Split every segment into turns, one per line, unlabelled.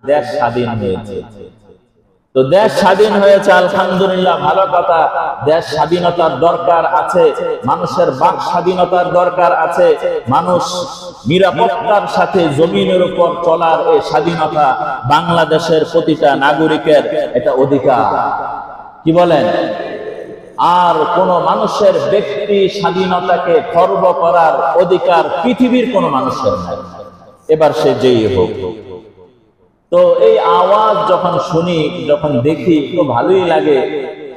দেশ স্বাধীন হয়েছে। তো দেশ স্বাধীন হয়েছে, আলহামদুলিল্লাহ, ভালো কথা। দেশ স্বাধীনতার দরকার আছে, মানুষের বাক স্বাধীনতার দরকার আছে, মানুষ নিরাপত্তার সাথে জমিনের উপর চলার এই স্বাধীনতা বাংলাদেশের প্রতিটা নাগরিকের এটা অধিকার। কি বলেন? আর কোন মানুষের ব্যক্তি স্বাধীনতাকে খর্ব করার অধিকার পৃথিবীর কোন মানুষের নাই, এবার সে যেই হোক। তো এই আওয়াজ যখন শুনি, যখন দেখি, তো ভালোই লাগে,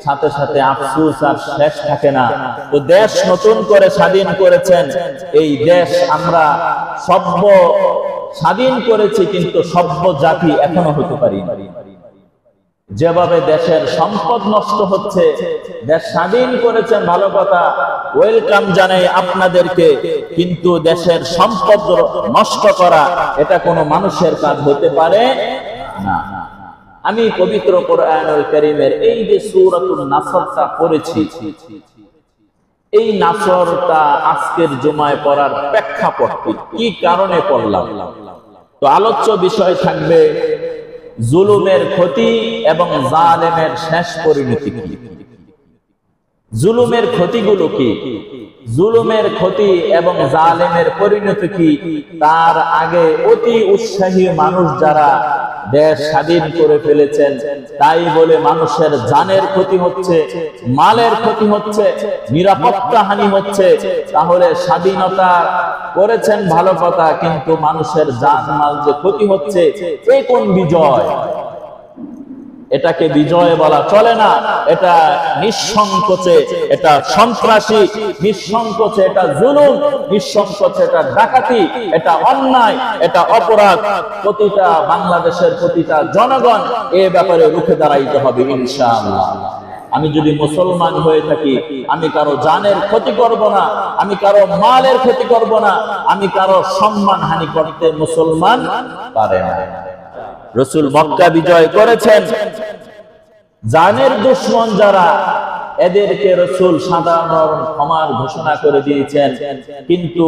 সাথে সাথে আফসোস আর শেষ থাকে না। তো দেশ নতুন করে স্বাধীন করেছেন, এই দেশ আমরা সভ্য স্বাধীন করেছি, কিন্তু সভ্য জাতি এখনো হতে পারি না। যেভাবে দেশের সম্পদ নষ্ট হচ্ছে, দেশ স্বাধীন করেছেন, ভালো কথা, ওয়েলকাম জানাই আপনাদেরকে, কিন্তু দেশের সম্পদ নষ্ট করা এটা কোনো মানুষের কাজ হতে পারে না। আমি পবিত্র কোরআনুল কারীমের এই যে সূরাতুন নাসরটা পড়েছি, এই নাসরটা আজকের জুমায় পড়ার প্রেক্ষাপট কি কারণে পড়লাম, তো আলোচ্য বিষয় থাকবে জুলুমের ক্ষতি এবং জালেমের শেষ পরিণতি কি। জুলুমের ক্ষতিগুলো কি, জুলুমের ক্ষতি এবং জালেমের পরিণতি কি, তার আগে অতি উৎসাহী মানুষ যারা দেশ স্বাধীন করে ফেলেছেন, তাই বলে মানুষের জানের ক্ষতি হচ্ছে, মালের ক্ষতি হচ্ছে, নিরাপত্তা হানি হচ্ছে, তাহলে স্বাধীনতা করেছেন ভালো কথা, কিন্তু মানুষের জান মাল যে ক্ষতি হচ্ছে, এই কোন বিজয়? এটাকে বিজয় বলা চলে না। এটা নিঃসংকোচে, এটা সন্ত্রাসী, নিঃসংকোচে এটা জুলুম, নিঃসংকোচে এটা ডাকাতি, এটা অন্যায়, এটা অপরাধ। প্রতিটা বাংলাদেশের প্রতিটা জনগণ এ ব্যাপারে রুখে দাঁড়াইতে হবে ইনশাআল্লাহ। আমি যদি মুসলমান হয়ে থাকি, আমি কারো জানের ক্ষতি করব না, আমি কারো মালের ক্ষতি করব না, আমি কারো সম্মান হানি করতে মুসলমান পারে না। রাসূল মক্কা বিজয় করেছেন, জানের দুশমন যারা, এদেরকে রাসূল সাধারণ ক্ষমার ঘোষণা করে দিয়েছেন, কিন্তু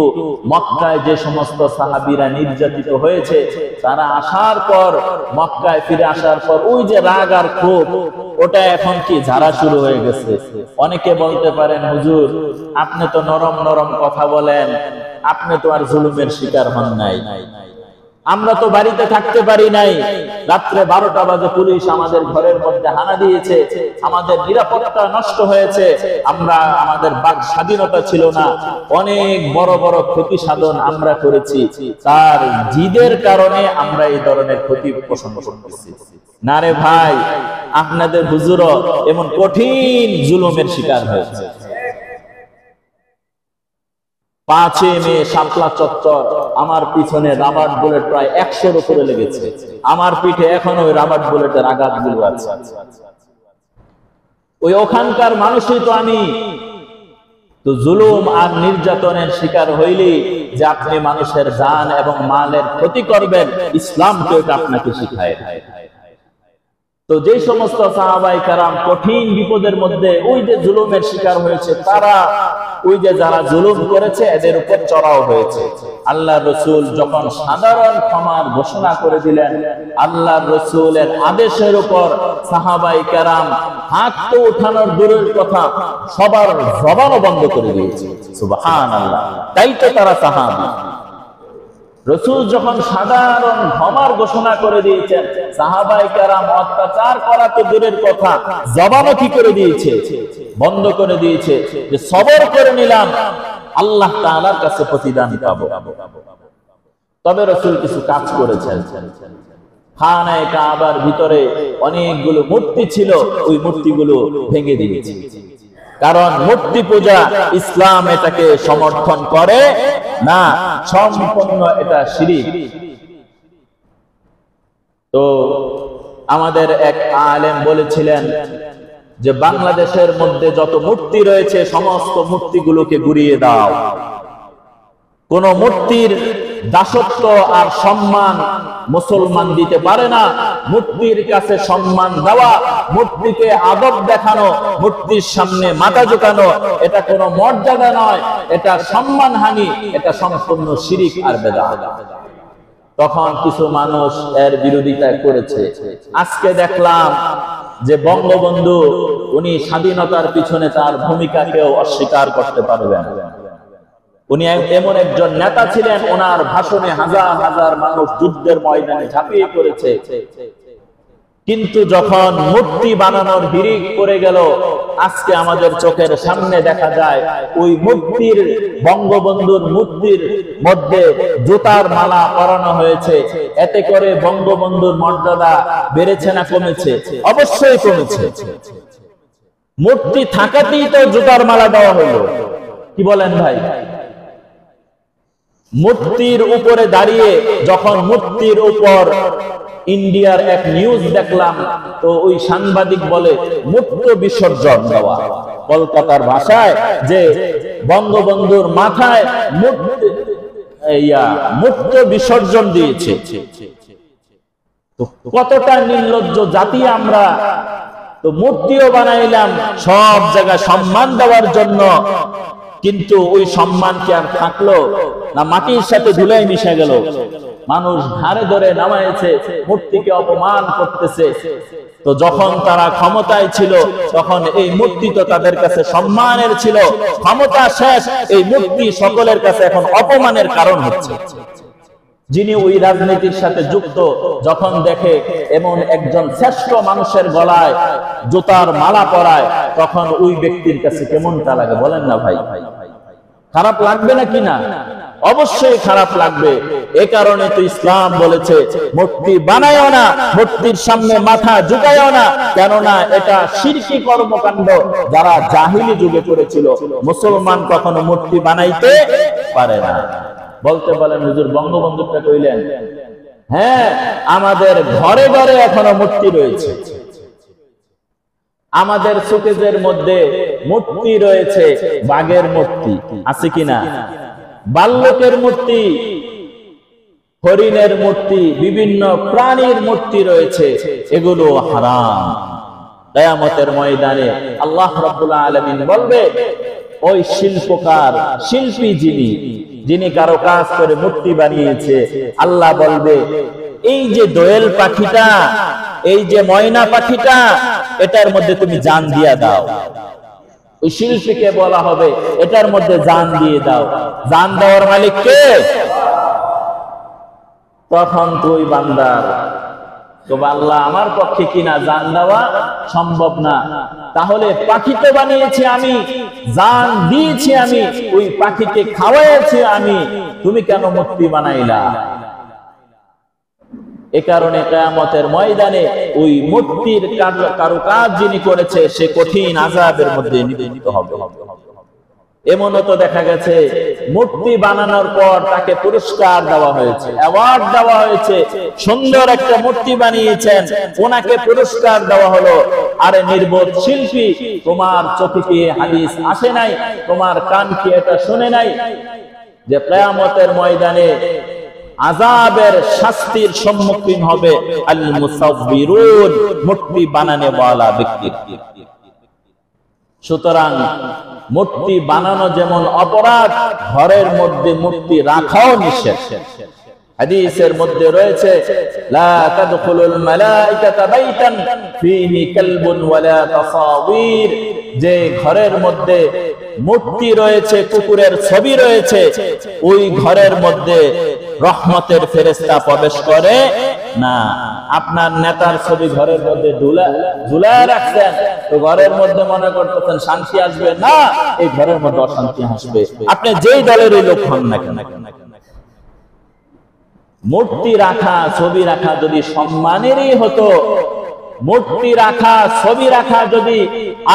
মক্কায় যে সমস্ত সাহাবীরা নির্যাতিত হয়েছে, তারা আসার পর, মক্কায় ফিরে আসার পর ওই যে রাগ আর ক্ষোভ, ওটা এখন কি ঝাড়া শুরু হয়ে গেছে। অনেকে বলতে পারেন, হুজুর আপনি তো নরম নরম কথা বলেন, আপনি তো আর জুলুমের শিকার হন নাই, আমরা তো বাড়িতে থাকতে পারি নাই, রাত্রে 12টা বাজে পুলিশ আমাদের ঘরের মধ্যে হানা দিয়েছে, আমাদের নিরাপত্তা নষ্ট হয়েছে, আমরা, আমাদের বাক স্বাধীনতা ছিল না, অনেক বড় বড় ক্ষতি সাধন আমরা করেছি, তার জিদের কারণে আমরা এই ধরনের ক্ষতি পোষণ করতেছি না। রে ভাই, আপনাদের হুজুরও এমন কঠিন জুলুমের শিকার হয়েছে। 5 মে শাপলা চত্বর, আমার পিছনে রাবার বুলেট প্রায় 100-র উপরে লেগেছে, আমার পিঠে এখনো ওই রাবার বুলেটের আঘাতগুলো আছে। ওই ওখানকার মানুষই তো আমি। তো জুলুম আর নির্যাতনের শিকার হইলে যে আপনি মানুষের জান এবং মালের ক্ষতি করবেন, ইসলাম তো এটা আপনাকে শিখায়। তো যে সমস্ত সাহাবায়ে কেরাম কঠিন বিপদের মধ্যে ওই যে জুলুমের শিকার হয়েছে, তারা ওই যে যারা জুলুম করেছে এদের উপর চড়াও হয়েছে। আল্লাহর রাসূল যখন সাধারণ ক্ষমার ঘোষণা করে দিলেন, আল্লাহর রাসূলের আদেশের উপর সাহাবায়ে কেরাম হাত তো ওঠানোর দূরের কথা, সবার জবানও বন্ধ করে দিয়েছে। সুবহানাল্লাহ, তাই তো তারা সাহাবী। রাসূল যখন সাধারণ ক্ষমার ঘোষণা করে দিয়েছেন, সাহাবায়ে কেরাম অত্যাচার করা তো দূরের কথা, জবানও কি করে দিয়েছে? বন্ধ করে দিয়েছে, যে সবর করে নিলাম, আল্লাহ তাআলার কাছে প্রতিদান পাবো। তবে রাসূল কিছু কাজ করেছেন। খানায়ে কাবার ভিতরে অনেকগুলো মূর্তি ছিল, ওই মূর্তিগুলো ভেঙে দিয়েছে, কারণ মূর্তি পূজা ইসলাম এটাকে সমর্থন করে না, সম্পূর্ণ এটা শিরক। তো আমাদের এক আলেম বলেছিলেন যে বাংলাদেশের মধ্যে যত মূর্তি রয়েছে সমস্ত মূর্তিগুলোকে গুড়িয়ে দাও। কোন মূর্তির দাসত্ব আর সম্মান মুসলমান দিতে পারে না। মূর্তির কাছে সম্মান দেওয়া, মূর্তিকে আদব দেখানো, মূর্তির সামনে মাথা ঝুঁকানো, এটা কোনো মর্যাদা নয়, এটা সম্মানহানি, এটা সম্পূর্ণ শিরক আর বেদাত। তখন কিছু মানুষ এর বিরোধিতা করেছে। আজকে দেখলাম যে বঙ্গবন্ধু উনি স্বাধীনতার পিছনে তার ভূমিকাকেও অস্বীকার করতে পারবেন। উনি এমন একজন নেতা ছিলেন, ওনার ভাষণে হাজার হাজার মানুষ যুদ্ধের ময়দানে ঝাঁপিয়ে পড়েছে। কিন্তু যখন মূর্তি বানানোর হিড়িক পড়ে গেল, আজকে আমাদের চোখের সামনে দেখা যায় ওই মূর্তির, বঙ্গবন্ধুর মূর্তির মধ্যে জুতার মালা পরানো হয়েছে। এতে করে বঙ্গবন্ধুর মর্যাদা বেড়েছে না কমেছে? অবশ্যই কমেছে। মূর্তি থাকাতেই তো জুতার মালা দেওয়া হলো। কি বলেন ভাই? মূর্তির উপরে দাঁড়িয়ে যখন মূর্তির উপর ইন্ডিয়ার এক নিউজ দেখলাম, তো ওই সাংবাদিক বলে মূর্তি বিসর্জন দেওয়া, কলকাতার ভাষায় যে বঙ্গবন্ধুর মাথায় মূর্তি বিসর্জন দিয়েছে। তো কতটা নির্লজ্জ জাতি আমরা! তো মূর্তিও বানাইলাম সব জায়গায় সম্মান দেওয়ার জন্য, কিন্তু ওই সম্মান কি আর থাকলো না মাটির সাথে ধুলাই মিশে গেল? মানুষ ঘাড়ে ধরে নামাইছে, মূর্তিকে অপমান করতেছে। তো যখন তারা ক্ষমতায় ছিল তখন এই মূর্তি তো তাদের কাছে সম্মানের ছিল, ক্ষমতা শেষ, এই মূর্তি সকলের কাছে এখন অপমানের কারণ হচ্ছে। যিনি ওই রাজনীতির সাথে যুক্ত, যখন দেখে এমন একজন শ্রেষ্ঠ মানুষের গলায় জুতার মালা পরায়, তখন ওই ব্যক্তির কাছে কেমনটা লাগে বলেন না ভাই? খারাপ লাগবে নাকি না? অবশ্যই খারাপ লাগবে। এ কারণে তো ইসলাম বলেছে মূর্তি বানায়ও না, মূর্তির সামনে মাথা ঝুঁকায়ও না, কেননা এটা শিরকি কর্মকাণ্ড যারা জাহিলি যুগে করেছিল। মুসলমান কখনো মূর্তি বানাইতে পারে না। বলতে বলেন হুজুর বঙ্গবন্ধুটা কইলেন, হ্যাঁ, আমাদের ঘরে ঘরে এখনো মূর্তি রয়েছে। আমাদের শোকেজের মধ্যে মূর্তি রয়েছে, বাঘের মূর্তি আছে কিনা, বাল্যকের মূর্তি, হরিণের মূর্তি, বিভিন্ন প্রাণীর মূর্তি রয়েছে। এগুলো হারাম। কিয়ামতের ময়দানে আল্লাহ রাব্বুল আলামিন বলবে, ওই শিল্পকার, শিল্পী যিনি কারো কাজ করে মূর্তি বানিয়েছে, আল্লাহ বলবে, এই যে দোয়েল পাখিটা, এই যে ময়না পাখিটা, এটার মধ্যে তুমি জান দিয়া দাও। ওই শিল্পীকে বলা হবে, এটার মধ্যে জান দিয়ে দাও। জান দেওয়ার মালিক কে? তখন তুই বান্দার তো আল্লাহ, আমার পক্ষে কিনা জান দেওয়া সম্ভব না। তাহলে পাখি তো বানিয়েছি আমি, জান দিয়েছি আমি, ওই পাখিকে খাওয়াইছি আমি, তুমি কেন মূর্তি বানাইলা? এ কারণে কিয়ামতের ময়দানে ওই মূর্তির কারুকাজ যিনি করেছে সে কঠিন আযাবের মধ্যে নিপতিত হবে। এমনও তো দেখা গেছে মূর্তি বানানোর পর তাকে পুরস্কার দেওয়া হয়েছে, অ্যাওয়ার্ড দেওয়া হয়েছে, সুন্দর একটা মূর্তি বানিয়েছেন, ওনাকে পুরস্কার দেওয়া হলো। আরে নির্বোধ শিল্পী, তোমার চোখে কি হাদিস আসে নাই? তোমার কান কি এটা শুনে নাই যে কিয়ামতের ময়দানে আযাবের শাস্তির সম্মুখীন হবে আল মুসাব্বিরুন, মূর্তি বানানে ওয়ালা ব্যক্তি। সুতরাং মূর্তি বানানো যেমন অপরাধ, ঘরের মধ্যে মূর্তি রাখাও নিষেধ। হাদিসের মধ্যে রয়েছে, লা তাদখুলুল মালাইকাতা বাইতান ফীহি কালবুন ওয়ালা তাসাওয়ির, যে ঘরের মধ্যে মূর্তি রয়েছে, কুকুরের ছবি রয়েছে, ওই ঘরের মধ্যে রহমতের ফেরেশতা প্রবেশ করে না। আপনার নেতার ছবি ঘরের মধ্যে ঝুলায় রাখছেন, তো ঘরের মধ্যে মনে করতেছেন শান্তি আসবে না, এই ঘরের মধ্যে অশান্তি আসবে, আপনি যেই দলেরই লোক হন না কেন। মূর্তি রাখা, ছবি রাখা যদি সম্মানেরই হতো, মূর্তি রাখা, ছবি রাখা যদি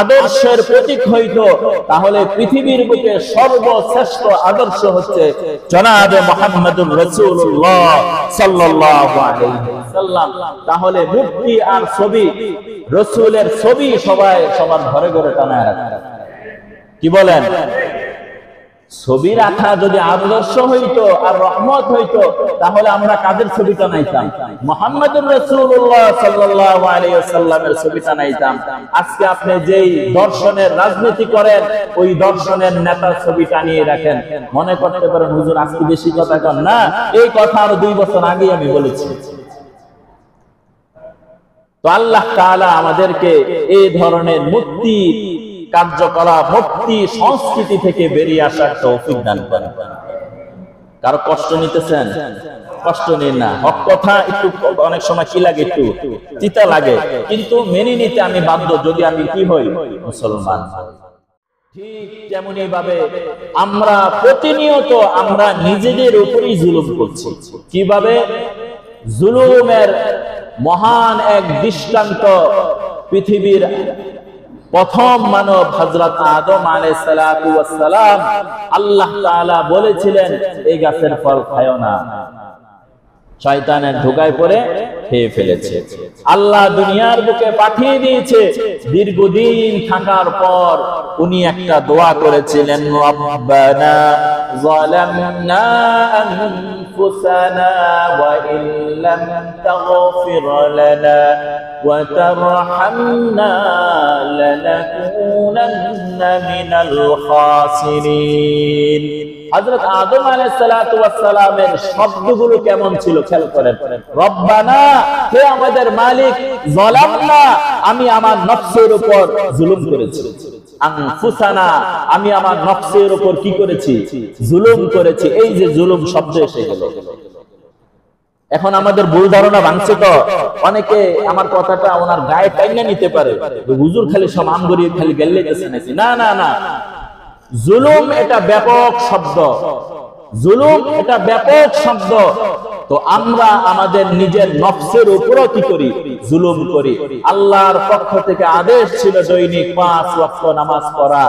আদর্শের প্রতীক হইতো, তাহলে পৃথিবীর বুকে সর্বশ্রেষ্ঠ আদর্শ হচ্ছে জনাবে মুহাম্মদুর রাসূলুল্লাহ সাল্লাল্লাহু আলাইহি ওয়াসাল্লাম। তাহলে মূর্তি আর ছবি, রাসূলের ছবি সবার ঘরে ঘরে টানায় রাখা। কি বলেন? ছবি রাখা যদি আদর্শ হইতো আর রহমত হইতো, তাহলে আমরা কাদের ছবিটা নাইতাম? মুহাম্মদুর রাসূলুল্লাহ সাল্লাল্লাহু আলাইহি ওয়াসাল্লামের ছবিটা নাইতাম। আজকে আপনি যেই দর্শনের রাজনীতি করেন, ওই দর্শনের নেতার ছবিটা নিয়ে রাখেন। মনে করতে পারেন হুজুর আজকে বেশি কথা কন না, এই কথা আরো 2 বছর আগে আমি বলেছি। তো আল্লাহ তাআলা আমাদেরকে এই ধরনের মূর্তি কার্যকলাপ, ভক্তি সংস্কৃতি থেকে বেরিয়ে আসার তৌফিক দান করেন। কারো কষ্ট নিতেছেন? কষ্ট নিন না। হক কথা একটু অনেক সময় কি লাগে, একটু তিতা লাগে, কিন্তু মেনে নিতে আমি বাধ্য, যদি আমি কি হই? মুসলমান। ঠিক তেমনি ভাবে আমরা প্রতিনিয়ত আমরা নিজেদের উপরই জুলুম করছি। কিভাবে? জুলুমের মহান এক দৃষ্টান্ত পৃথিবীর প্রথম মানব হযরত আদম আলাইহিস সালাতু ওয়াস সালাম, আল্লাহ তাআলা বলেছিলেন এই গাছের ফল খায়ও না, শয়তানের ধোঁকায় পড়ে খেয়ে ফেলেছে। আল্লাহ দুনিয়ার বুকে পাঠিয়ে দিয়েছে, দীর্ঘদিন থাকার পর উনি একটা দোয়া করেছিলেন, রব্বানা যালামনা আনফুসানা ওয়া ইল্লাম তাগফির লানা ওয়া তারহামনা লানাকুনান্না মিনাল খাসিরিন। হযরত আদম আলাইহিস সালাতু ওয়াস সালামের শব্দগুলো কেমন ছিল খেয়াল করেন। রব্বানা, হে আমাদের মালিক, যালামনা, আমি আমার নফসের উপর জুলুম করেছি। আনফুসানা, আমি আমার নফসের উপর কি করেছি? জুলুম করেছি। এই যে জুলুম শব্দ এসে গেল, এখন আমাদের ভুল ধারণা ভাঙছে। তো অনেকে আমার কথাটা ওনার গায়ে টাইনা নিতে পারে, হুজুর খালি সব আমগরি খালি গেল্লাইতেছে নাকি। না না না, জুলুম এটা ব্যাপক শব্দ, জুলুম এটা ব্যাপক শব্দ। তো আমরা আমাদের নিজের নফসের উপরও কি করি? জুলুম করি। আল্লাহর পক্ষ থেকে আদেশ ছিল দৈনিক 5 ওয়াক্ত নামাজ পড়া।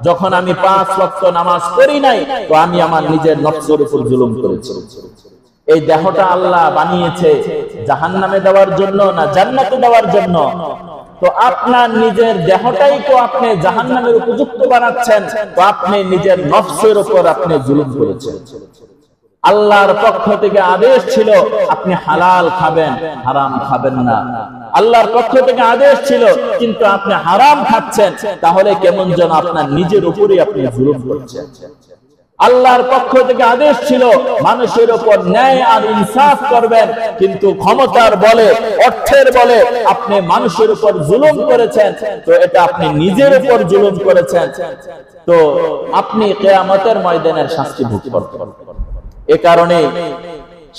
যখন আমি 5 ওয়াক্ত নামাজ পড়ি নাই, তো আমি আমার নিজের নফসের উপর জুলুম করেছি। এই দেহটা আল্লাহ বানিয়েছে জাহান্নামে দেওয়ার জন্য না জান্নাতে দেওয়ার জন্য? তো আপনার নিজের দেহটাই তো আপনি জাহান্নামের উপযুক্ত বানাচ্ছেন, তো আপনি নিজের নফসের উপর আপনি জুলুম করেছেন। আল্লাহর পক্ষ থেকে আদেশ ছিল আপনি হালাল খাবেন, হারাম খাবেন না। আল্লাহর পক্ষ থেকে আদেশ ছিল, কিন্তু আপনি হারাম খাচ্ছেন, তাহলে কেমন যেন আপনার নিজের উপরেই আপনি জুলুম করছেন। আল্লাহর পক্ষ থেকে আদেশ ছিল মানুষের উপর ন্যায় আর ইনসাফ করবেন, কিন্তু ক্ষমতার বলে, অর্থের বলে আপনি মানুষের উপর জুলুম করেছেন, তো এটা আপনি নিজের উপর জুলুম করেছেন। তো আপনি কিয়ামতের ময়দানের শাস্তি ভোগ করবেন। এ কারণে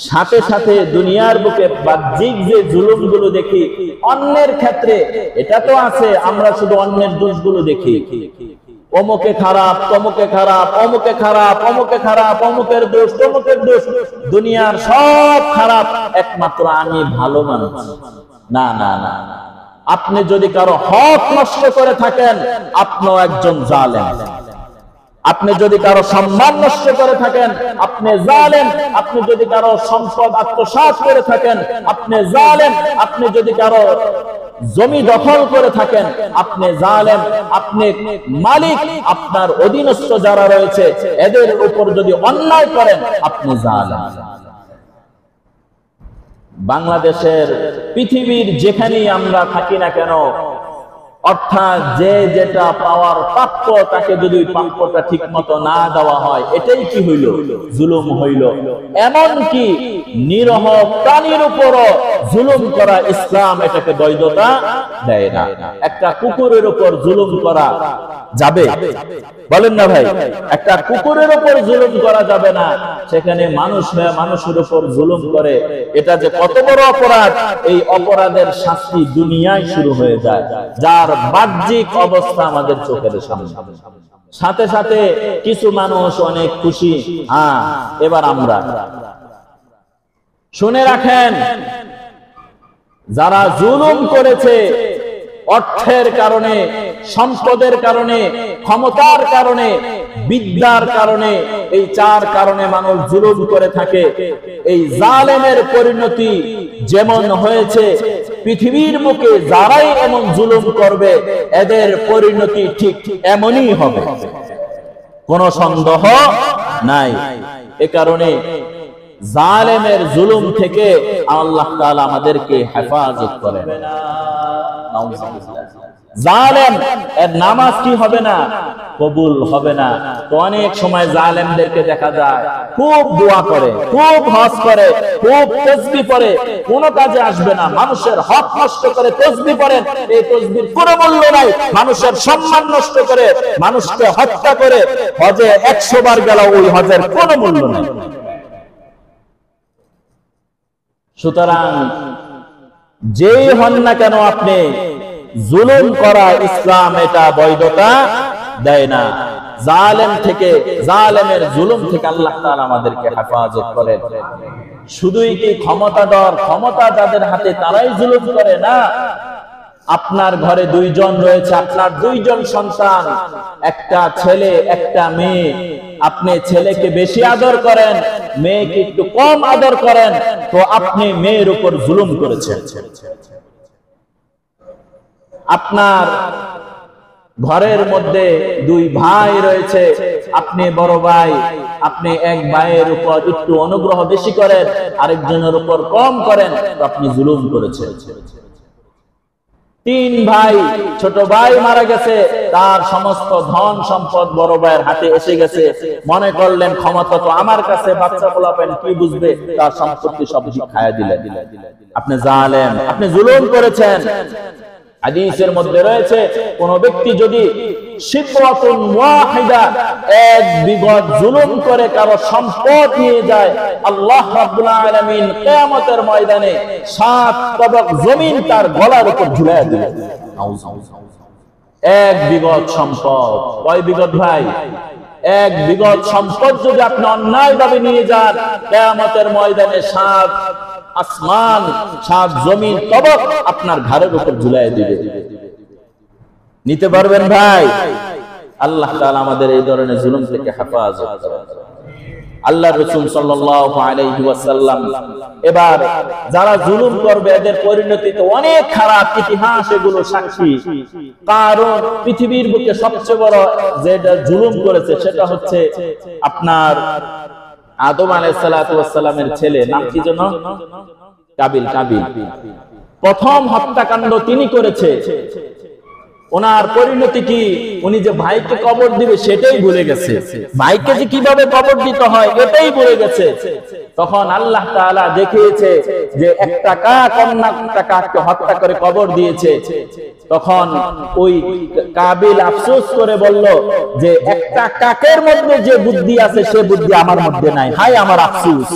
সাথে সাথে দুনিয়ার বুকে বাহ্যিক যে জুলুমগুলো দেখি অন্যের ক্ষেত্রে, এটা তো আছে, আমরা শুধু অন্যের দোষগুলো দেখি। অমুকে খারাপ, তমুকে খারাপ, অমুকে খারাপ, অমুকে খারাপ, অমুকের দোষ, তমুকের দোষ, দুনিয়ার সব খারাপ, একমাত্র আমি ভালো মানুষ। না না না, আপনি যদি কারো হক নষ্ট করে থাকেন, আপনিও একজন জালেম। আপনি যদি কারো সম্মান নষ্ট করে থাকেন, আপনি জালেম। আপনি যদি কারো সম্পদ আত্মসাৎ করে থাকেন, আপনি জালেম। আপনি যদি কারো জমি দখল করে থাকেন, আপনি জালেম। আপনি মালিক, আপনার অধীনস্থ যারা রয়েছে এদের উপর যদি অন্যায় করেন, আপনি জালেম। বাংলাদেশের পৃথিবীর যেখানেই আমরা থাকি না কেন, অর্থাৎ যে যেটা পাওয়ার প্রাপ্য, তাকে যদি প্রাপ্যটা ঠিক মতো না দেওয়া হয়, এটাই কি হইল? জুলুম হইল। এমন কি নিরহ প্রাণীর উপরও জুলুম করা ইসলাম এটাকে বৈধতা দেয় না। একটা কুকুরের উপর জুলুম করা যাবে? বলেন না ভাই, একটা কুকুরের উপর জুলুম করা যাবে না। সেখানে মানুষ হয়ে মানুষের উপর জুলুম করে, এটা যে কত বড় অপরাধ, এই অপরাধের শাস্তি দুনিয়ায় শুরু হয়ে যায়, যার বাহ্যিক অবস্থা আমাদের চোখের সামনে। সাথে সাথে কিছু মানুষ অনেক খুশি, হ্যাঁ এবার আমরা। শুনে রাখেন, যারা জুলুম করেছে অর্থের কারণে, সম্পদের কারণে, ক্ষমতার কারণে, বিদ্যার কারণে, এই 4 কারণে মানুষ জুলুম করে থাকে। এই জালেমের পরিণতি যেমন হয়েছে, পৃথিবীর মুখে যারাই এমন জুলুম করবে, এদের পরিণতি ঠিক এমনই হবে। কোনো সন্দেহ নাই। এ কারণে জালেমের জুলুম থেকে আল্লাহ তাআলা আমাদেরকে হেফাজত করেন। জালেম এর নামাজ কি হবে না, কবুল হবে না। তো অনেক সময় জালেমদেরকে দেখা যায় খুব দোয়া করে, খুব হজ করে, খুব তাসবিহ পড়ে, কোনো কাজে আসবে না, মানুষের হক নষ্ট করে তাসবিহ পড়েন, এই তাসবিহর কোনো মূল্য নাই, মানুষের সম্মান নষ্ট করে, মানুষকে হত্যা করে, হজে 100 বার গেল, ওই হজের কোনো মূল্য নাই। সুতরাং যেই হন না কেন আপনি, জুলুম করা ইসলাম এটা বৈধতা দেয় না। জালেম থেকে, জালেমের জুলুম থেকে আল্লাহ তাআলা আমাদেরকে হেফাজত করেন। শুধুই কি ক্ষমতাধর, ক্ষমতা যাদের হাতে তারাই জুলুম করে না। আপনার ঘরে 2 জন রয়েছে, আপনার 2 জন সন্তান, একটা ছেলে একটা মেয়ে, আপনি ছেলেকে বেশি আদর করেন, মেয়েকে একটু কম আদর করেন, তো আপনি মেয়ের উপর জুলুম করেছেন। আপনার ঘরের মধ্যে 2 ভাই রয়েছে, আপনি বড় ভাই, আপনি এক ভাইয়ের উপর একটু অনুগ্রহ বেশি করেন, আরেকজনের উপর কম করেন, তো আপনি জুলুম করেছেন। 3 ভাই, ছোট ভাই মারা গেছে, তার সমস্ত ধন সম্পদ বড় ভাইয়ের হাতে এসে গেছে, মনে করলেন ক্ষমতা তো আমার কাছে, বাচ্চা পোলাপেন কি বুঝবে, তার সম্পত্তি সব খায়া দিলেন। আপনি জালেম, আপনি জুলুম করেছেন। হাদিসের মধ্যে রয়েছে, কোন ব্যক্তি যদি শিবরাতুন ওয়াহিদা, 1 বিঘত জুলুম করে কারো সম্পদ নিয়ে যায়, আল্লাহ রাব্বুল আলামিন কিয়ামতের ময়দানে 7 তবক জমিন তার গলার উপর ঝুলাইয়া দিবেন। 1 বিঘত সম্পদ, কয় বিঘত ভাই? 1 বিঘত সম্পদ যদি আপনি অন্যায়ভাবে নিয়ে যান, কিয়ামতের ময়দানে 7 আসমান 7 জমিন তবক আপনার ঘরের উপর ঝুলাইয়া দিবে। নিতে পারবেন ভাই? আল্লাহ তাআলা আমাদের এই ধরনের জুলুম থেকে হেফাজত করেন। আল্লাহর রাসূল সাল্লাল্লাহু আলাইহি ওয়াসাল্লাম এবার যারা জুলুম করবে এদের পরিণতি তো অনেক খারাপ, ইতিহাস এগুলো সাক্ষী। কারণ পৃথিবীর বুকে সবচেয়ে বড় যেটা জুলুম করেছে সেটা হচ্ছে আপনার আদম আলাইহিস সালাতু ওয়াস সালামের ছেলে, নাম কি যেন? কাবিল। কাবিল প্রথম হত্যাকাণ্ড তিনি করেছে। ওনার পরিণতি কি? উনি যে ভাইকে কবর দিবে সেটাই ভুলে গেছে, ভাইকে যে কিভাবে কবর দিতে হয় এটাই ভুলে গেছে। তখন আল্লাহ তাআলা দেখিয়েছে যে একটা কাক অন্য একটা কাককে হত্যা করে কবর দিয়েছে। তখন ওই কাবিল আফসোস করে বলল যে একটা কাকের মধ্যে যে বুদ্ধি আছে সে বুদ্ধি আমার মধ্যে নাই, হায় আমার আফসোস।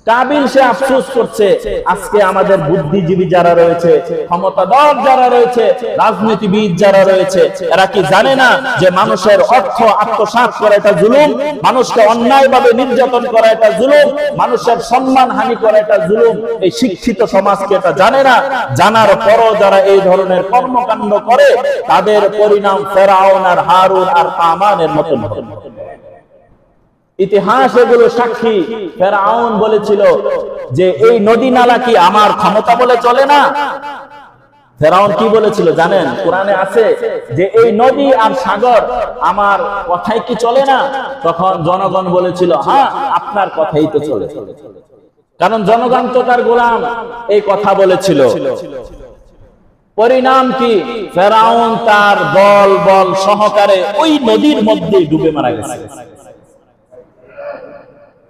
কাবিল সে আফসোস করছে, আজকে আমাদের বুদ্ধিজীবী যারা রয়েছে, ক্ষমতাধর যারা রয়েছে, রাজনীতিবিদ যারা রয়েছে, এরা কি জানে না যে মানুষের অর্থ আত্মসাৎ করা এটা জুলুম, মানুষকে অন্যায়ভাবে নির্যাতন করা এটা জুলুম, মানুষের সম্মান হানি করা এটা জুলুম? এই শিক্ষিত সমাজকে এটা জানে না। জানার পরও যারা এই ধরনের কর্মকাণ্ড করে তাদের পরিণাম ফেরাউন আর হারুন আর হামানের মতো। ইতিহাস এগুলো সাক্ষী। ফেরাউন বলেছিল যে এই নদী নালা কি আমার ক্ষমতা বলে চলে না? ফেরাউন কি বলেছিল জানেন? কোরআনে আছে যে এই নদী আর সাগর আমার কথাই কি চলে না? তখন জনগণ বলেছিল হ্যাঁ আপনার কথাই তো চলে, কারণ জনগণ তো তার গোলাম। এই কথা বলেছিল। পরিণাম কি? ফেরাউন তার দল বল সহকারে ওই নদীর মধ্যে ডুবে মারা গেছে।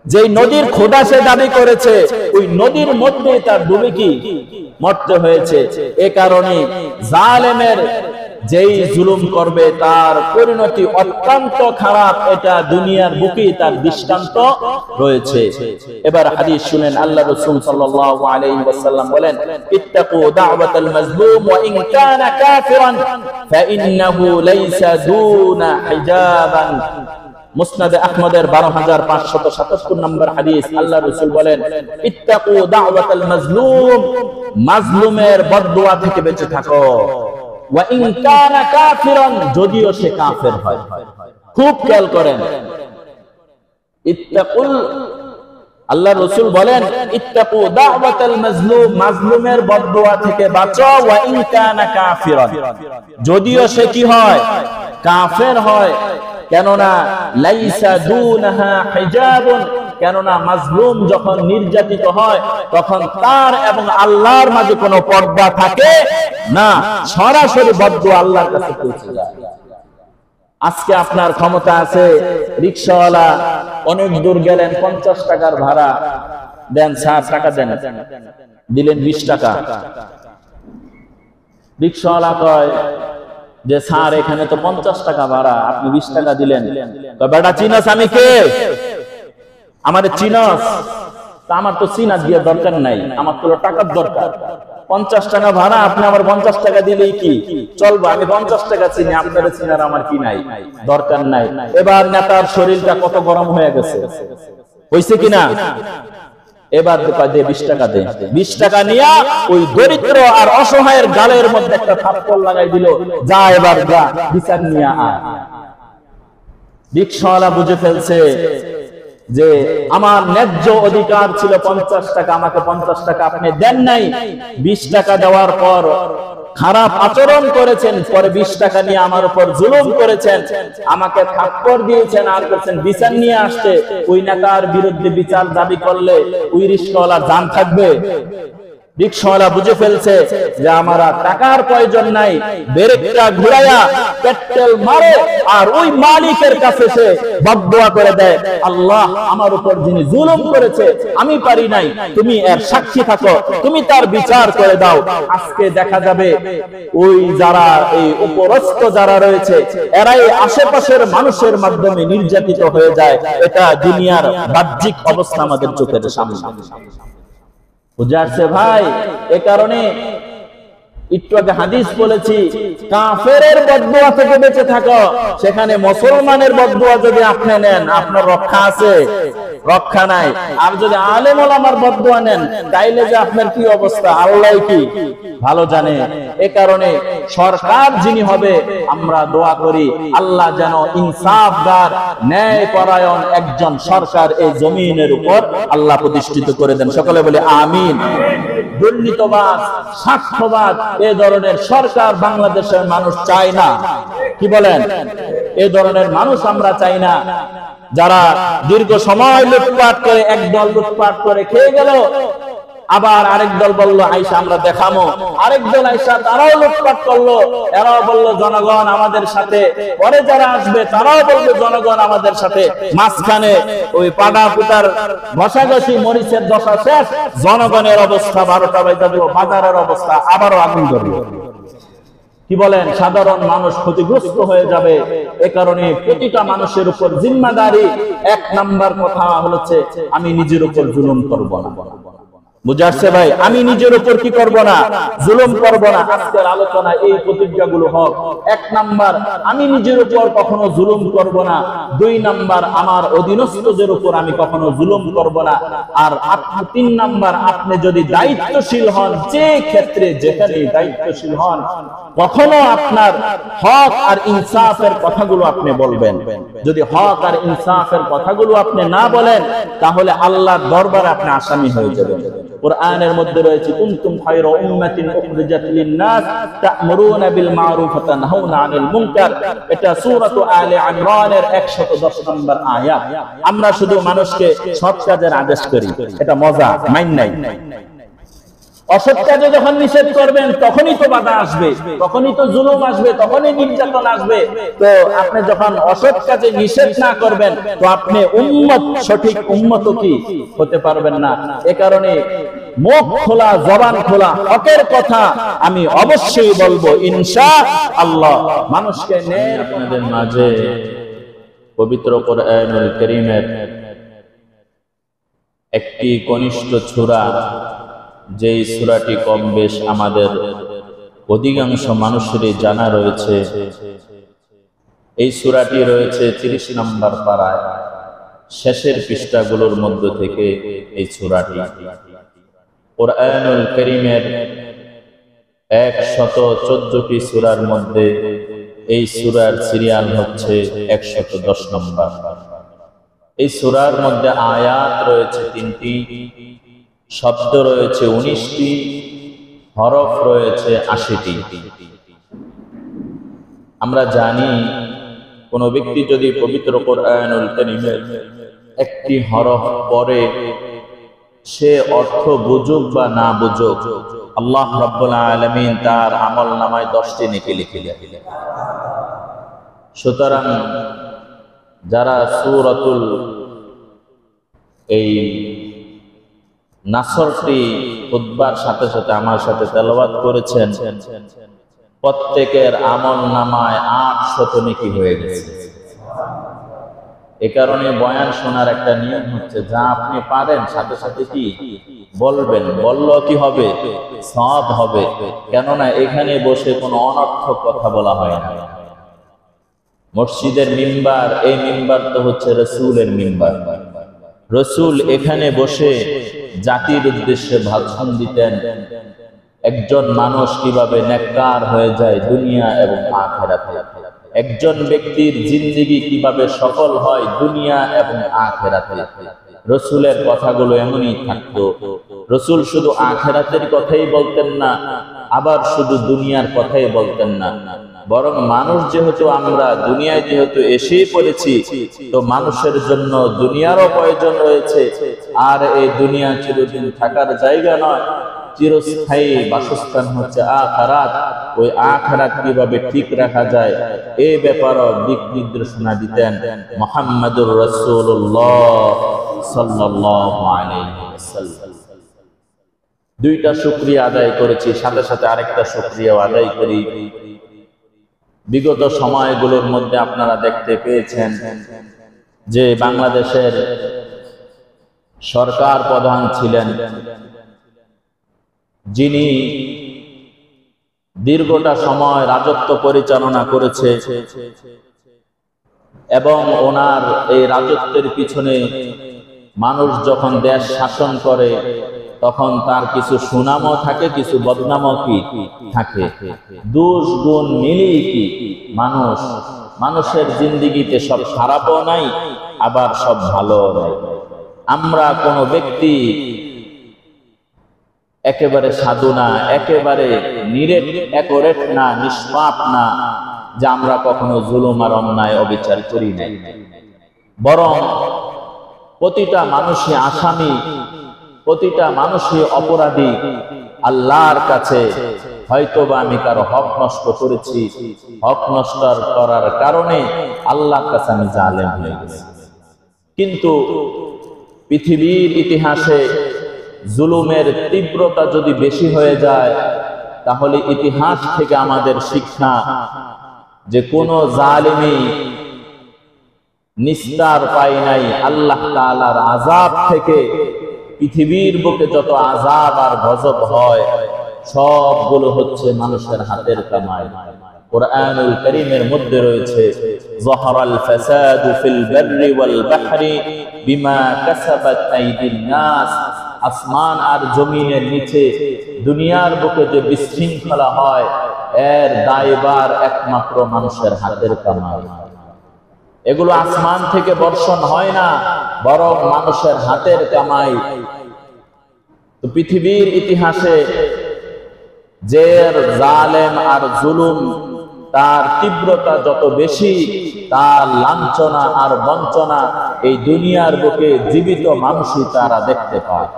যে নদীর খোদা সে দাবি করেছে ওই নদীর মধ্যে তার ডুবে কি মরতে হয়েছে। এ কারণে জালেমের যেই জুলুম করবে তার পরিণতি অত্যন্ত খারাপ, এটা দুনিয়ার বুকে তার দৃষ্টান্ত রয়েছে। এবার হাদিস শুনেন, আল্লাহ রাসূল সাল্লাল্লাহু আলাইহি ওয়াসাল্লাম বলেন, ইত্তাকু দাওয়াতাল মাজলুম ওয়া ইন কানা কাফিরান ফাইন্নাহু লাইসা দুনা হিজাবান। মুসনাদে আহমদের 12577 নম্বর হাদিস। আল্লাহ রাসূল বলেন, ইত্তাকু দাওয়াতাল মাজলুম, মাজলুমের বদদুয়া থেকে বেঁচে থাকো। ওয়া ইন কানা কাফিরান, যদিও সে কাফের হয়। খুব খেয়াল করেন, ইত্তাকুল, আল্লাহ রাসূল বলেন ইত্তাকু দাওয়াতাল মাজলুম, মাজলুমের বদদুয়া থেকে বাঁচো। ওয়া ইন কানা কাফিরান, যদিও সে কি হয়? কাফের হয়। কেননা লাইসা দুনহা হিজাবুন, কেননা মাজলুম যখন নির্যাতিত হয় তখন তার এবং আল্লাহর মাঝে কোনো পর্দা থাকে না, সরাসরি বদদুয়া আল্লাহর কাছে পৌঁছে যায়। আজকে আপনার ক্ষমতা আছে, রিকশাওয়ালা অনেক দূর গেলেন, 50 টাকার ভাড়া দেন স্যার, টাকা দেন, দিলেন 20 টাকা। রিকশাওয়ালা কয় যে স্যার এখানে তো 50 টাকা ভাড়া, আপনি 20 টাকা দিলেন। বেটা চিনস আমি কে? আমারে চিনস? তা আমার তো চিনা দিয়ে দরকার নাই, আমার তো টাকার দরকার। 50 টাকা ভাড়া, আপনি আমার 50 টাকা দিলেই কি চলবো? আমি 50 টাকা চিনি, আপনার চিনার আমার কি নাই, দরকার নাই। এবার নেতার শরীরটা কত গরম হয়ে গেছে, হইছে কিনা? এবার দে 20 টাকা দে। 20 টাকা নিয়ে ওই দরিদ্র আর অসহায়ের গালের মধ্যে একটা থাপ্পড় লাগাই দিল, যা এবার যা বিচার নিয়ে আয়। রিকশাওয়ালা বুঝে ফেলছে যে আমার ন্যায্য অধিকার ছিল 50 টাকা, আমাকে 50 টাকা আপনি দেন নাই। 20 টাকা দেওয়ার পর খারাপ আচরণ করেছেন, পরে 20 টাকা নিয়ে আমার উপর জুলুম করেছেন, আমাকে থাপ্পড় দিয়েছেন, আর করছেন বিচার নিয়ে আসতে। ওই নেতার বিরুদ্ধে বিচার দাবি করলে ওই রিকশাওয়ালার জান থাকবে? রিকশাওয়ালা বুঝে ফেলছে যে আমার টাকার প্রয়োজন নাই, ব্রেকটা ঘুরাইয়া পেট্রোল মারে আর ওই মালিকের কাছে সে বদদুয়া করে দেয়, আল্লাহ আমার উপর যিনি জুলুম করেছে আমি পারি নাই, তুমি এর সাক্ষী থাকো, তুমি তার বিচার করে দাও। আজকে দেখা যাবে ওই যারা এই উপরস্থ যারা রয়েছে এরাই আশেপাশের মানুষের মাধ্যমে নির্যাতিত হয়ে যায়। এটা দুনিয়ার বাহ্যিক অবস্থা আমাদের চোখের সামনে। বুঝে আসছে ভাই? এ কারণে একটু আগে হাদিস বলেছি, কাফেরের বদদুয়া থেকে বেঁচে থাকো। সেখানে মুসলমানের বদদুয়া যদি আপনি নেন, আপনার রক্ষা আছে? রক্ষা নাই। আর যদি আলেম ওলামার বদদুয়া নেন, তাইলে যে আপনার কি অবস্থা আল্লাহ কি ভালো জানে। এ কারণে সরকার যিনি হবে, আমরা দোয়া করি আল্লাহ যেন ইনসাফদার ন্যায় পরায়ণ একজন সরকার এই জমিনের উপর আল্লাহ প্রতিষ্ঠিত করে দেন। সকলে বলে আমিন। দুর্নীতিবাদ, স্বার্থবাদ এ ধরনের সরকার বাংলাদেশের মানুষ চায় না। কি বলেন? এ ধরনের মানুষ আমরা চাই না। যারা দীর্ঘ সময় লুটপাট করে, একদল লুটপাট করে খেয়ে গেল, আবার আরেক দল বললো আইসা আমরা দেখামো, আরেক দল আইসা তারাও লুটপাট করলো, এরাও বললো জনগণ আমাদের সাথে, পরে যারা আসবে তারাও বলবে জনগণ আমাদের সাথে। মাঝখানে ওই পাড়া পুতার ঘষাঘষি মরিচের দশা শেষ, জনগণের অবস্থা 12টা বাজে দেব, বাজারের অবস্থা আবারও আগুন ধরবে। কি বলেন? সাধারণ মানুষ ক্ষতিগ্রস্ত হয়ে যাবে। এ কারণে প্রতিটা মানুষের উপর জিম্মাদারি। 1 নাম্বার কথা হচ্ছে আমি নিজের উপর জুলুম করব না। বুঝে আসছে ভাই? আমি নিজের উপর কি করব না? জুলুম করব না। আজকের আলোচনা এই প্রতিজ্ঞাগুলো হোক। 1 নাম্বার, আমি নিজের উপর কখনো জুলুম করব না। 2 নাম্বার, আমার অধীনস্থদের উপর আমি কখনো জুলুম করব না। আর 3 নাম্বার, আপনি যদি দায়িত্বশীল হন, যে ক্ষেত্রে যেখানে দায়িত্বশীল হন, কখনো আপনার হক আর ইনসাফের কথাগুলো আপনি বলবেন। যদি হক আর ইনসাফের কথাগুলো আপনি না বলেন, তাহলে আল্লাহর দরবারে আপনি আসামি হয়ে যাবেন। কোরআনের মধ্যে রয়েছে কুনতুম খায়রা উম্মাতিন উখরিজাত লিন-নাস তা'মুরুনা বিল মা'রুফ ওয়া তানহাউনা আনিল মুনকার। এটা সূরাতু আলে ইমরানের 110 নম্বর আয়াত। আমরা শুধু মানুষকে সৎ কাজের আদেশ করি, এটা মজা, মাইন নাই। অসৎ কাজে যখন নিষেধ করবেন, তখনই তো বাধা আসবে, তখনই তো জুলুম আসবে, তখনই নির্যাতন আসবে। তো আপনি যখন অসৎ কাজে নিষেধ না করবেন, তো আপনি উম্মত, সঠিক উম্মত কি হতে পারবেন না। এ কারণে মুখ খোলা, জবান খোলা, হকের কথা আমি অবশ্যই বলবো ইনশাআল্লাহ। মানুষকে নিয়ে আপনাদের মাঝে পবিত্র কোরআনুল কারীমের একটি কনিষ্ঠ সূরা, যেই সূরাটি কম বেশ আমাদের অধিকাংশ মানুষেরই জানা রয়েছে। এই সূরাটি রয়েছে 30 নম্বর পারায়, শেষের পৃষ্ঠাগুলোর মধ্য থেকে এই সূরাটি। কোরআনুল কারীমের 114টি সূরার মধ্যে এই সূরার সিরিয়াল হচ্ছে 110 নম্বর। এই সূরার মধ্যে আয়াত রয়েছে 3টি, শব্দ রয়েছে 19টি, হরফ রয়েছে 80টি। আমরা জানি কোন ব্যক্তি যদি পবিত্র কোরআনুল কারীমের একটি হরফ পড়ে, সে অর্থ বুঝুক বা না বুঝুক, আল্লাহ রাব্বুল আলামিন তার আমলনামায় 10টি নেকি লিখে দিলেন। সুতরাং যারা সূরাতুল এই নাসরটি খুতবার সাথে সাথে আমার সাথে তেলাওয়াত করেছেন, প্রত্যেকের আমলনামায় 800 নেকি হয়ে গেছে। এ কারণে বয়ান শোনার একটা নিয়ম হচ্ছে, যা আপনি পারেন সাথে সাথে কি বলবেন, বলল কি হবে, সওয়াব হবে। কেননা এখানে বসে কোনো অনর্থক কথা বলা হয় না। মসজিদের মিম্বার, এই মিম্বার তো হচ্ছে রাসূলের মিম্বার। রাসূল এখানে বসে জাতির উদ্দেশ্যে ভাষণ দিতেন, একজন মানুষ কিভাবে নেককার হয়ে যায় দুনিয়া এবং আখিরাতে, একজন ব্যক্তির জিন্দেগি কিভাবে সফল হয় দুনিয়া এবং আখিরাতে। রাসূলের কথাগুলো এমনই থাকতো। রাসূল শুধু আখিরাতের কথাই বলতেন না, আবার শুধু দুনিয়ার কথাই বলতেন না, বরং মানুষ যেহেতু আমরা দুনিয়ায় যেহেতু এসেই পড়েছি, তো মানুষের জন্য দুনিয়ারও প্রয়োজন রয়েছে। আর এই দুনিয়া চিরদিন থাকার জায়গা নয়, চিরস্থায়ী বাসস্থান হচ্ছে আখিরাত। ওই আখিরাত কিভাবে ঠিক রাখা যায় এই ব্যাপারে দিক নির্দেশনা দিতেন মুহাম্মদুর রাসূলুল্লাহ সাল্লাল্লাহু আলাইহি ওয়াসাল্লাম। দুইটা শুকরিয়া আদায় করেছি, সাথে সাথে আরেকটা শুকরিয়াও আদায় করি। বিগত সময়গুলোর মধ্যে আপনারা দেখতে পেয়েছেন যে বাংলাদেশের সরকার প্রধান ছিলেন, যিনি দীর্ঘটা সময় রাজত্ব পরিচালনা করেছে, এবং ওনার এই রাজত্বের পিছনে মানুষ যখন দেশ শাসন করে তখন তার কিছু সুনামও থাকে, কিছু বদনামও কি থাকে। দোষ গুণ মিলিয়ে কি মানুষের জিন্দেগিতে সব খারাপও নাই, আবার সব ভালো নাই। আমরা কোনো ব্যক্তি একেবারে সাধু না, একেবারে নিরেট একরেট না, নিষ্পাপ না যে আমরা কখনো জুলুম আর অন্যায় অবিচার করি নাই। বরং প্রতিটা মানুষই আসামি, প্রতিটা মানুষই অপরাধী। আল্লাহর কাছে হয়তোবা আমি কারো হক নষ্ট করেছি, হক নষ্ট করার কারণে আল্লাহর কাছে আমি জালেম হয়ে গেছি। কিন্তু পৃথিবীর ইতিহাসে জুলুমের তীব্রতা যদি বেশি হয়ে যায়, তাহলে ইতিহাস থেকে আমাদের শিক্ষা যে কোন জালিমই নিস্তার পায় নাই আল্লাহ তাআলার আযাব থেকে। পৃথিবীর বুকে যত আযাব আর গজব হয় সবগুলো হচ্ছে মানুষের হাতের কামাই। কুরআনুল কারীমের মধ্যে রয়েছে, যাহারাল ফাসাদু ফিল বাররি ওয়াল বাহরি বিমা কাসাবাত আইদিন নাস। আসমান আর জমিনের নিচে দুনিয়ার বুকে যে বিশৃঙ্খলা হয়, এর দায়ভার একমাত্র মানুষের হাতের কামাই। এগুলো আসমান থেকে বর্ষণ হয় না, বরং মানুষের হাতের কামাই। তো পৃথিবীর ইতিহাসে যে জালেম আর জুলুম তার তীব্রতা যত বেশি, তার লাঞ্ছনা আর বঞ্চনা এই দুনিয়ার বুকে জীবিত মানুষই তারা দেখতে পায়।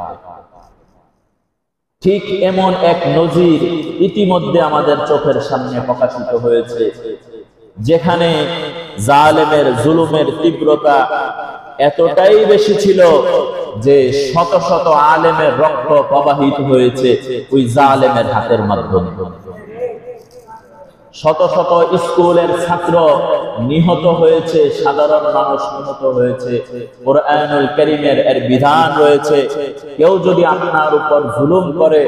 ঠিক এমন এক নজির ইতিমধ্যে আমাদের চোখের সামনে প্রকাশিত হয়েছে, যেখানে জালেমের জুলুমের তীব্রতা এতটাই বেশি ছিল যে শত শত আলেমের রক্ত প্রবাহিত হয়েছে ওই জালেমের হাতের মাধ্যমে। শত শত স্কুলের ছাত্র নিহত হয়েছে, সাধারণ মানুষ নিহত হয়েছে। কুরআনুল কারীমের এর বিধান রয়েছে, কেউ যদি আপনার উপর জুলুম করে,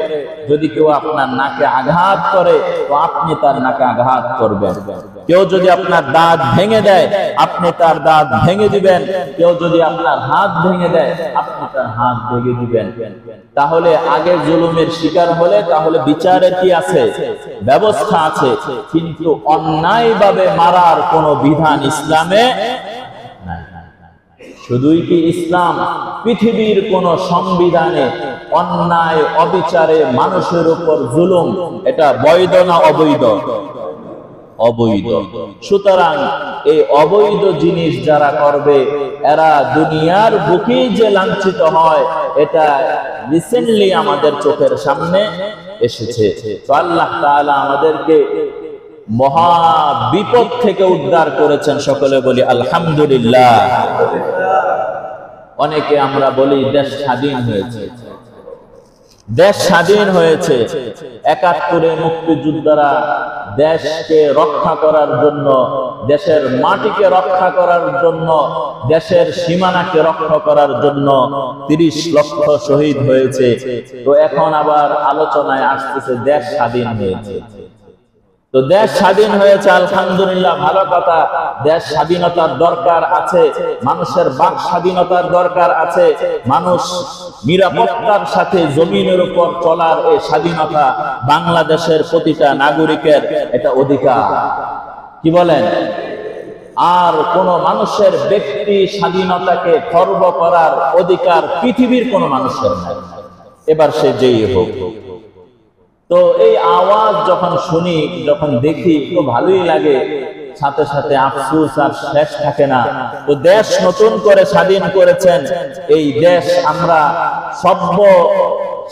যদি কেউ আপনার নাকে আঘাত করে, তো আপনি তার নাকে আঘাত করবেন। কেউ যদি আপনার দাঁত ভেঙে দেয়, আপনি তার দাঁত ভেঙে দিবেন। কেউ যদি আপনার হাত ভেঙে দেয়, আপনি তার হাত ভেঙে দিবেন। তাহলে আগে জুলুমের শিকার হলে তাহলে বিচারের কি আছে, ব্যবস্থা আছে। কিন্তু অন্যায়ভাবে মারার কোন বিধান ইসলামে নাই। শুধুই কি ইসলাম, পৃথিবীর কোন সংবিধানে অন্যায় অবিচারে মানুষের উপর জুলুম এটা বৈধ না অবৈধ? অবৈধ। সুতরাং এই অবৈধ জিনিস যারা করবে এরা দুনিয়ার বুকে যে লাঞ্ছিত হয়, এটা রিসেন্টলি আমাদের চোখের সামনে এসেছে। তো আল্লাহ তাআলা আমাদেরকে মহা বিপদ থেকে উদ্ধার করেছেন, সকলে বলি আলহামদুলিল্লাহ। অনেকে আমরা বলি দেশ স্বাধীন হয়েছে, দেশ স্বাধীন হয়েছে। ৭১ মুক্তিযোদ্ধারা দেশকে রক্ষা করার জন্য, দেশের মাটিকে রক্ষা করার জন্য, দেশের সীমানাকে রক্ষা করার জন্য ৩০ লক্ষ শহীদ হয়েছে। তো এখন আবার আলোচনায় আসতেছে দেশ স্বাধীন হয়েছে। তো দেশ স্বাধীন হয়েছে, আলহামদুলিল্লাহ, ভালো কথা। দেশ স্বাধীনতার দরকার আছে, মানুষের বাক স্বাধীনতার দরকার আছে, মানুষ নিরাপত্তার সাথে জমিনের উপর চলার এই স্বাধীনতা বাংলাদেশের প্রতিটা নাগরিকের এটা অধিকার। কি বলেন? আর কোন মানুষের ব্যক্তি স্বাধীনতাকে খর্ব করার অধিকার পৃথিবীর কোন মানুষের নাই, এবার সে যেই হোক। তো এই আওয়াজ যখন শুনি, যখন দেখি, তো ভালোই লাগে, সাথে সাথে আফসোস আর শেষ থাকে না। তো দেশ নতুন করে স্বাধীন করেছেন, এই দেশ আমরা সভ্য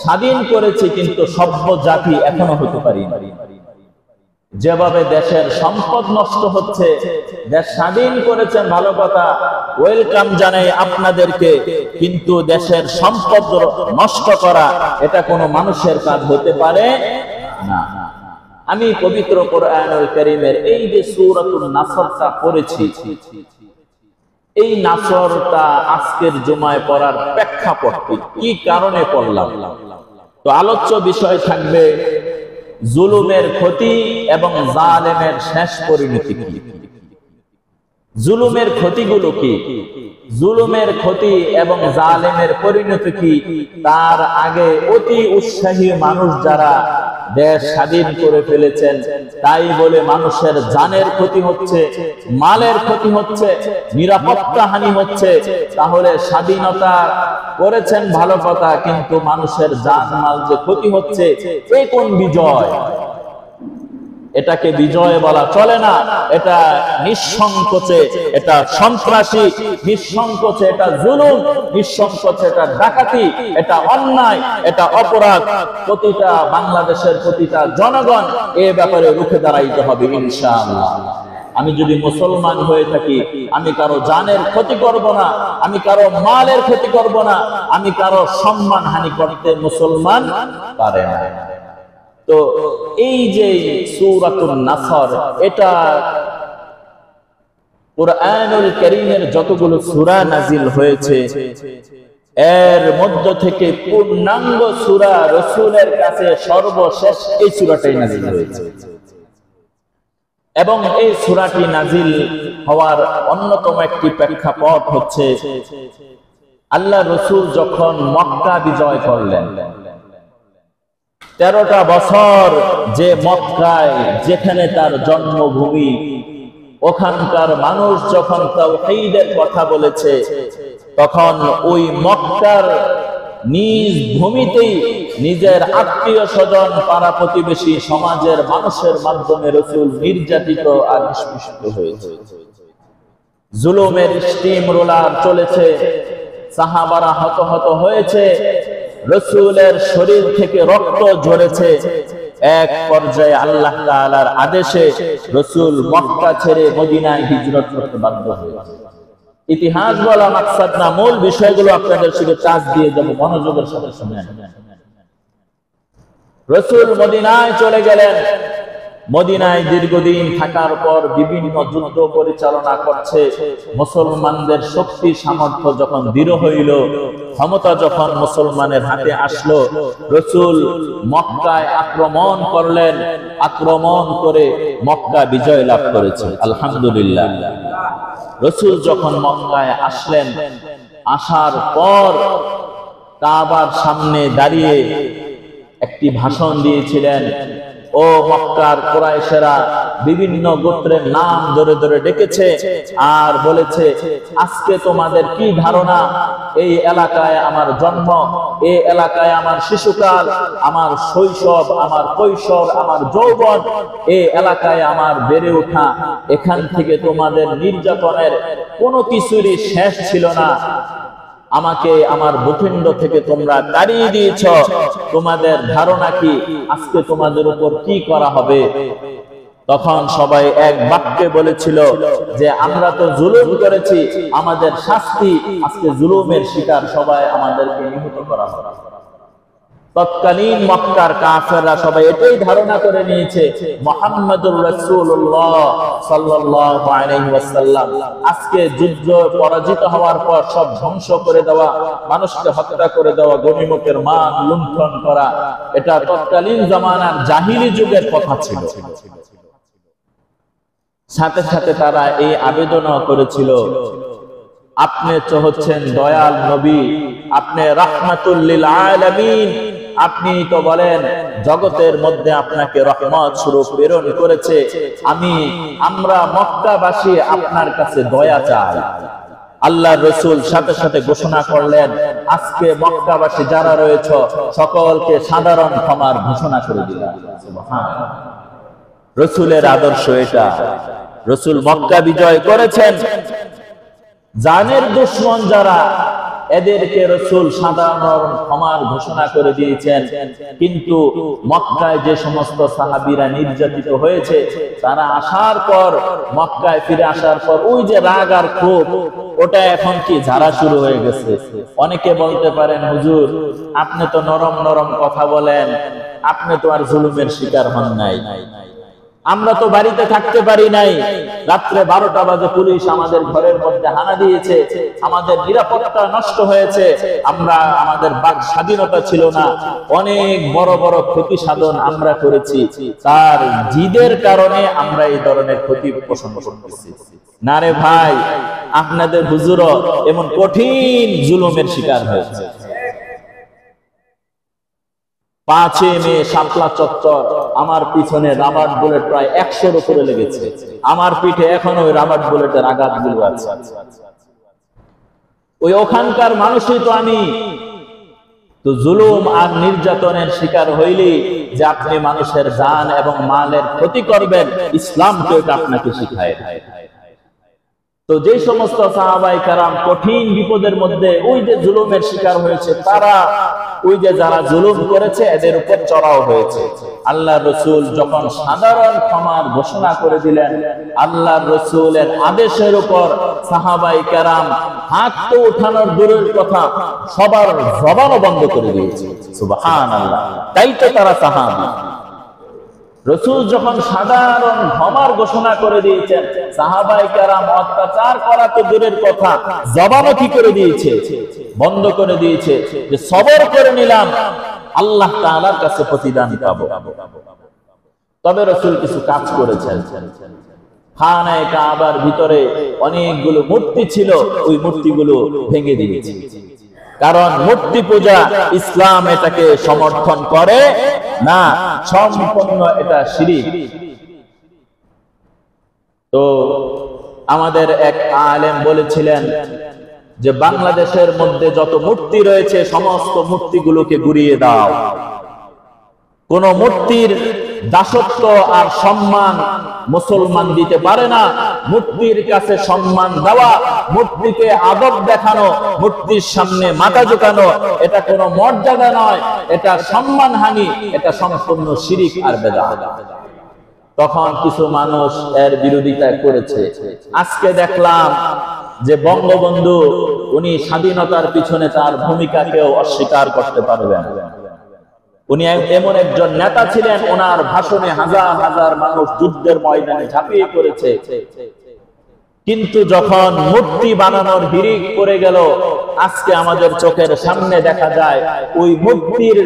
স্বাধীন করেছি, কিন্তু সভ্য জাতি এখনো হতে পারি না। যেভাবে দেশের সম্পদ নষ্ট হচ্ছে, দেশ স্বাধীন করেছেন, ভালো কথা, ওয়েলকাম জানাই আপনাদেরকে, কিন্তু দেশের সম্পদ নষ্ট করা এটা কোনো মানুষের কাজ হতে পারে না। আমি পবিত্র কোরআনুল কারীমের এই যে সূরাতুন নাসরটা পড়েছি, এই নাসরটা আজকের জুমায় পড়ার প্রেক্ষাপট কি কারণে পড়লাম, তো আলোচ্য বিষয় থাকবে জুলুমের ক্ষতি এবং জালেমের শেষ পরিণতি কি। জুলুমের ক্ষতিগুলো কি, জুলুমের ক্ষতি এবং জালেমের পরিণতি কি, তার আগে অতি উৎসাহী মানুষ যারা দেশ স্বাধীন করে ফেলেছেন, তাই বলে মানুষের জানের ক্ষতি হচ্ছে, মালের ক্ষতি হচ্ছে, নিরাপত্তা হানি হচ্ছে, তাহলে স্বাধীনতা করেছেন ভালো কথা, কিন্তু মানুষের জান মাল যে ক্ষতি হচ্ছে, এই কোন বিজয়? এটাকে বিজয় বলা চলে না। এটা নিঃসংকোচে, এটা সন্ত্রাসী, নিঃসংকোচে এটা জুলুম, নিঃসংকোচে এটা ডাকাতি, এটা অন্যায়, এটা অপরাধ। প্রতিটা বাংলাদেশের প্রতিটা জনগণ এ ব্যাপারে রুখে দাঁড়াইতে হবে ইনশাআল্লাহ। আমি যদি মুসলমান হয়ে থাকি, আমি কারো জানের ক্ষতি করব না, আমি কারো মালের ক্ষতি করব না, আমি কারো সম্মান হানি করতে মুসলমান পারে না। তো এই যে সূরাতুন নাসর, এটা কোরআনুল কারীমের যতগুলো সূরা নাজিল হয়েছে, এর মধ্য থেকে পূর্ণাঙ্গ সূরা রাসূলের কাছে সর্বশেষ এই সূরাটাই নাজিল হয়েছে। এবং এই সূরাটি নাজিল হওয়ার অন্যতম একটি প্রেক্ষাপট হচ্ছে আল্লাহ রাসূল যখন মক্কা বিজয় করলেন, 13টা বছর যে মক্কায়, যেখানে তার জন্মভূমি, ওখানকার মানুষ যখন তাওহীদের কথা বলেছে, তখন ওই মক্কার নিজ ভূমিতেই নিজের আত্মীয় স্বজন, পাড়া প্রতিবেশী, সমাজের মানুষের মাধ্যমে রাসূল নির্যাতিত আর নিষ্পেষিত হয়েছে। জুলুমের স্টিম রোলার চলেছে, সাহাবারা হত হয়েছে, রাসূলের শরীর থেকে রক্ত ঝরেছে। এক পর্যায়ে আল্লাহ তাআলার আদেশে রাসূল মক্কা ছেড়ে মদিনায় হিজরত করতে বাধ্য হয়েছে। ইতিহাস বলা মাকসাদ না, মূল বিষয়গুলো আপনাদের সাথে টাচ দিয়ে যাব, মনোযোগের সাথে শুনেন। রাসূল মদিনায় চলে গেলেন। মদিনায় দীর্ঘদিন থাকার পর বিভিন্ন যুদ্ধ পরিচালনা করছে। মুসলমানদের শক্তি সামর্থ্য যখন দৃঢ় হইল, ক্ষমতা যখন মুসলমানের হাতে আসলো, রাসূল মক্কায় আক্রমণ করলেন। আক্রমণ করে মক্কা বিজয় লাভ করেছে, আলহামদুলিল্লাহ। রাসূল যখন মক্কায় আসলেন, আসার পর কাবার সামনে দাঁড়িয়ে একটি ভাষণ দিয়েছিলেন। ও মক্কার কুরাইশেরা, বিভিন্ন গোত্রের নাম ধরে ধরে ডেকেছে আর বলেছে, আজকে তোমাদের কি ধারণা, এই এলাকায় আমার জন্ম, এই এলাকায় আমার শিশুকাল, আমার শৈশব, আমার কৈশোর, আমার যৌবন, এই এলাকায় আমার বেড়ে ওঠা, এখান থেকে তোমাদের নির্যাতনের কোনো কিছুরই শেষ ছিল না। আমাকে আমার ভূখণ্ড থেকে তোমরা তাড়িয়ে দিয়েছ, তোমাদের ধারণা কি আজকে তোমাদের উপর কি করা হবে? তখন সবাই এক বাক্যে বলেছিল যে আমরা তো জুলুম করেছি, আমাদের শাস্তি আজকে জুলুমের শিকার সবাই আমাদেরকে নিহত করা হবে। তৎকালীন মক্কার কাফেররা সবাই এটাই ধারণা করে নিয়েছে মুহাম্মদুর রাসূলুল্লাহ সাল্লাল্লাহু আলাইহি ওয়াসাল্লাম আজকে যুদ্ধ পরাজিত হওয়ার পর সব ধ্বংস করে দেওয়া, মানুষকে হত্যা করে দেওয়া, গনিমতের মাল লুণ্ঠন করা, এটা তৎকালীন জামানার জাহিলি যুগের কথা ছিল। সাথে সাথে তারা এই আবেদনও করেছিল, আপনি তো হচ্ছেন দয়াল নবী, আপনি রাহমাতুল লিল আলামিন, আপনি তো বলেন জগতের মধ্যে আপনাকে রহমত স্বরূপ প্রেরণ করেছে, আমরা মক্কাবাসী আপনার কাছে দয়া চাই। আল্লাহর রাসূল সাথে সাথে ঘোষণা করলেন, আজকে মক্কাবাসী যারা রয়েছে সকলকে সাধারণ ক্ষমার ঘোষণা করে দিলেন। সুবহানাল্লাহ, রাসূলের আদর্শ এটা। রাসূল মক্কা বিজয় করেছেন, জানের দুশমন যারা, এদেরকে রাসূল সাধারণ ক্ষমার ঘোষণা করে দিয়েছেন। কিন্তু মক্কায় যে সমস্ত সাহাবীরা নির্যাতিত হয়েছে, তারা আসার পর, মক্কায় ফিরে আসার পর ওই যে রাগ আর ক্ষোভ, ওটা এখন কি ঝাড়া শুরু হয়ে গেছে। অনেকে বলতে পারেন, হুজুর আপনি তো নরম নরম কথা বলেন, আপনি তো আর জুলুমের শিকার হন নাই, আমরা তো বাড়িতে থাকতে পারি নাই, রাত্রে 12টা বাজে পুলিশ আমাদের ঘরের মধ্যে হানা দিয়েছে, আমাদের নিরাপত্তা নষ্ট হয়েছে, আমাদের বাক স্বাধীনতা ছিল না, অনেক বড় বড় ক্ষতি সাধন আমরা করেছি, তার জিদের কারণে আমরা এই ধরনের ক্ষতি পোষণ করতেছি। না রে ভাই, আপনাদের হুজুরও এমন কঠিন জুলুমের শিকার হয়েছে। 5 মে শাপলা চত্বর, আমার পিছনে রাবার বুলেট প্রায় 100-র উপরে লেগেছে, আমার পিঠে এখনো ওই রাবার বুলেটের আঘাতগুলো আছে। ওই ওখানকার মানুষই তো আমি। তো জুলুম আর নির্যাতনের শিকার হইলে যে আপনি মানুষের জান এবং মালের ক্ষতি করবেন, ইসলাম তো এটা আপনাকে শিখায়। তো যে সমস্ত সাহাবায়ে কেরাম কঠিন বিপদের মধ্যে ওই যে জুলুমের শিকার হয়েছে, তারা ওই যে যারা জুলুম করেছে এদের উপর চড়াও হয়েছে। আল্লাহর রাসূল যখন সাধারণ ক্ষমার ঘোষণা করে দিলেন, আল্লাহর রাসূলের আদেশের উপর সাহাবায়ে কেরাম হাত তো উঠানোর দূরের কথা, সবার জবানও বন্ধ করে দিয়েছে। সুবহানাল্লাহ, তাই তো তারা সাহাবী। রাসূল যখন সাধারণ ক্ষমার ঘোষণা করে দিয়েছেন, সাহাবায়ে কেরাম অত্যাচার করা তো দূরের কথা, জবানও কি করে দিয়েছে, বন্ধ করে দিয়েছে, যে সবর করে নিলাম, আল্লাহ তাআলার কাছে প্রতিদান পাবো। তবে রাসূল কিছু কাজ করেছেন। খানায়ে কাবার ভিতরে অনেকগুলো মূর্তি ছিল, ওই মূর্তিগুলো ভেঙে দিয়েছে। কারণ মূর্তি পূজা ইসলাম এটাকে সমর্থন করে না, সম্পূর্ণ এটা শিরক। তো আমাদের এক আলেম বলেছিলেন যে বাংলাদেশের মধ্যে যত মূর্তি রয়েছে সমস্ত মূর্তিগুলোকে গুড়িয়ে দাও। কোন মূর্তির দাসত্ব আর সম্মান মুসলমান দিতে পারে না। মূর্তির কাছে সম্মান দেওয়া, মূর্তিকে আদব দেখানো, মূর্তির সামনে মাথা ঝুঁকানো, এটা কোনো মর্যাদা নয়, এটা সম্মানহানি, এটা সম্পূর্ণ শিরক আর বেদাত। তখন কিছু মানুষ এর বিরোধিতা করেছে। আজকে দেখলাম যে বঙ্গবন্ধু, উনি স্বাধীনতার পিছনে তার ভূমিকাকেও অস্বীকার করতে পারবেন। উনি এমন একজন নেতা ছিলেন, ওনার ভাষণে হাজার হাজার মানুষ যুদ্ধের ময়দানে ঝাঁপিয়ে পড়েছে। কিন্তু যখন মূর্তি বানানোর হিড়িক পড়ে গেল, আজকে আমাদের চোখের সামনে দেখা যায় ওই মূর্তির,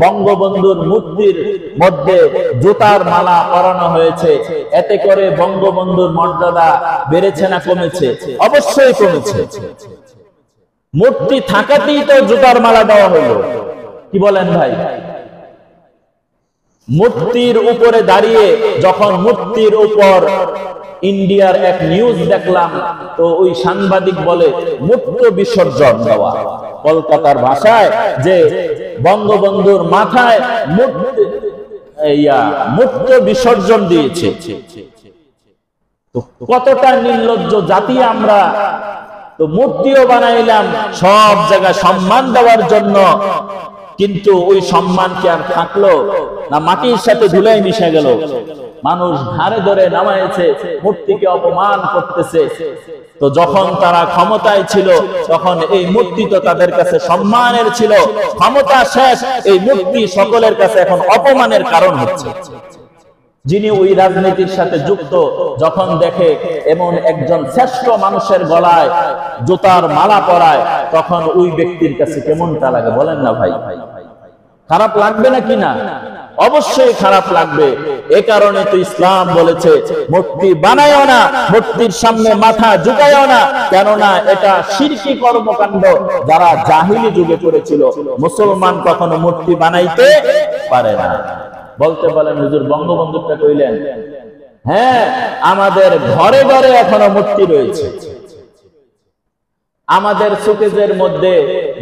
বঙ্গবন্ধুর মূর্তির মধ্যে জুতার মালা পরানো হয়েছে। এতে করে বঙ্গবন্ধুর মর্যাদা বেড়েছে না কমেছে? অবশ্যই কমেছে। মূর্তি থাকাতেই তো জুতার মালা দেওয়া হলো, কি বলেন ভাই? মূর্তির উপরে দাঁড়িয়ে যখন মূর্তির উপর ইন্ডিয়ার এক নিউজ দেখলাম, তো ওই সাংবাদিক বলে মূর্ত বিসর্জন দেওয়া, কলকাতার ভাষায় যে বঙ্গবন্ধুর মাথায় মূর্ত বিসর্জন দিয়েছে। কতটা নির্লজ্জ জাতি আমরা! তো মূর্তিও বানাইলাম সব জায়গায় সম্মান দেওয়ার জন্য, কিন্তু ওই সম্মান কি আর থাকলো না মাটির সাথে ধুলাই মিশে গেল? মানুষ ঘাড়ে ধরে নামাইছে, মূর্তিকে অপমান করতেছে। তো যখন তারা ক্ষমতায় ছিল তখন এই মূর্তি তো তাদের কাছে সম্মানের ছিল, ক্ষমতা শেষ, এই মূর্তি সকলের কাছে এখন অপমানের কারণ হচ্ছে। যিনি ওই রাজনীতির সাথে যুক্ত যখন দেখে এমন একজন শ্রেষ্ঠ মানুষের গলায় জুতার মালা পরায়, তখন ওই ব্যক্তির কাছে কেমনটা লাগে বলেন না ভাই? খারাপ লাগবে নাকি না? অবশ্যই খারাপ লাগবে। এ কারণে তো ইসলাম বলেছে মূর্তি বানায়ও না, মূর্তির সামনে মাথা ঝুঁকায়ও না, কেননা এটা শিরকি কর্মকাণ্ড যারা জাহিলি যুগে করেছিল। মুসলমান কখনো মূর্তি বানাইতে পারে না। বলতে বলেন হুজুর বঙ্গবন্ধুটা কইলেন, হ্যাঁ, আমাদের ঘরে ঘরে এখনো মূর্তি রয়েছে। আমাদের শোকেজের মধ্যে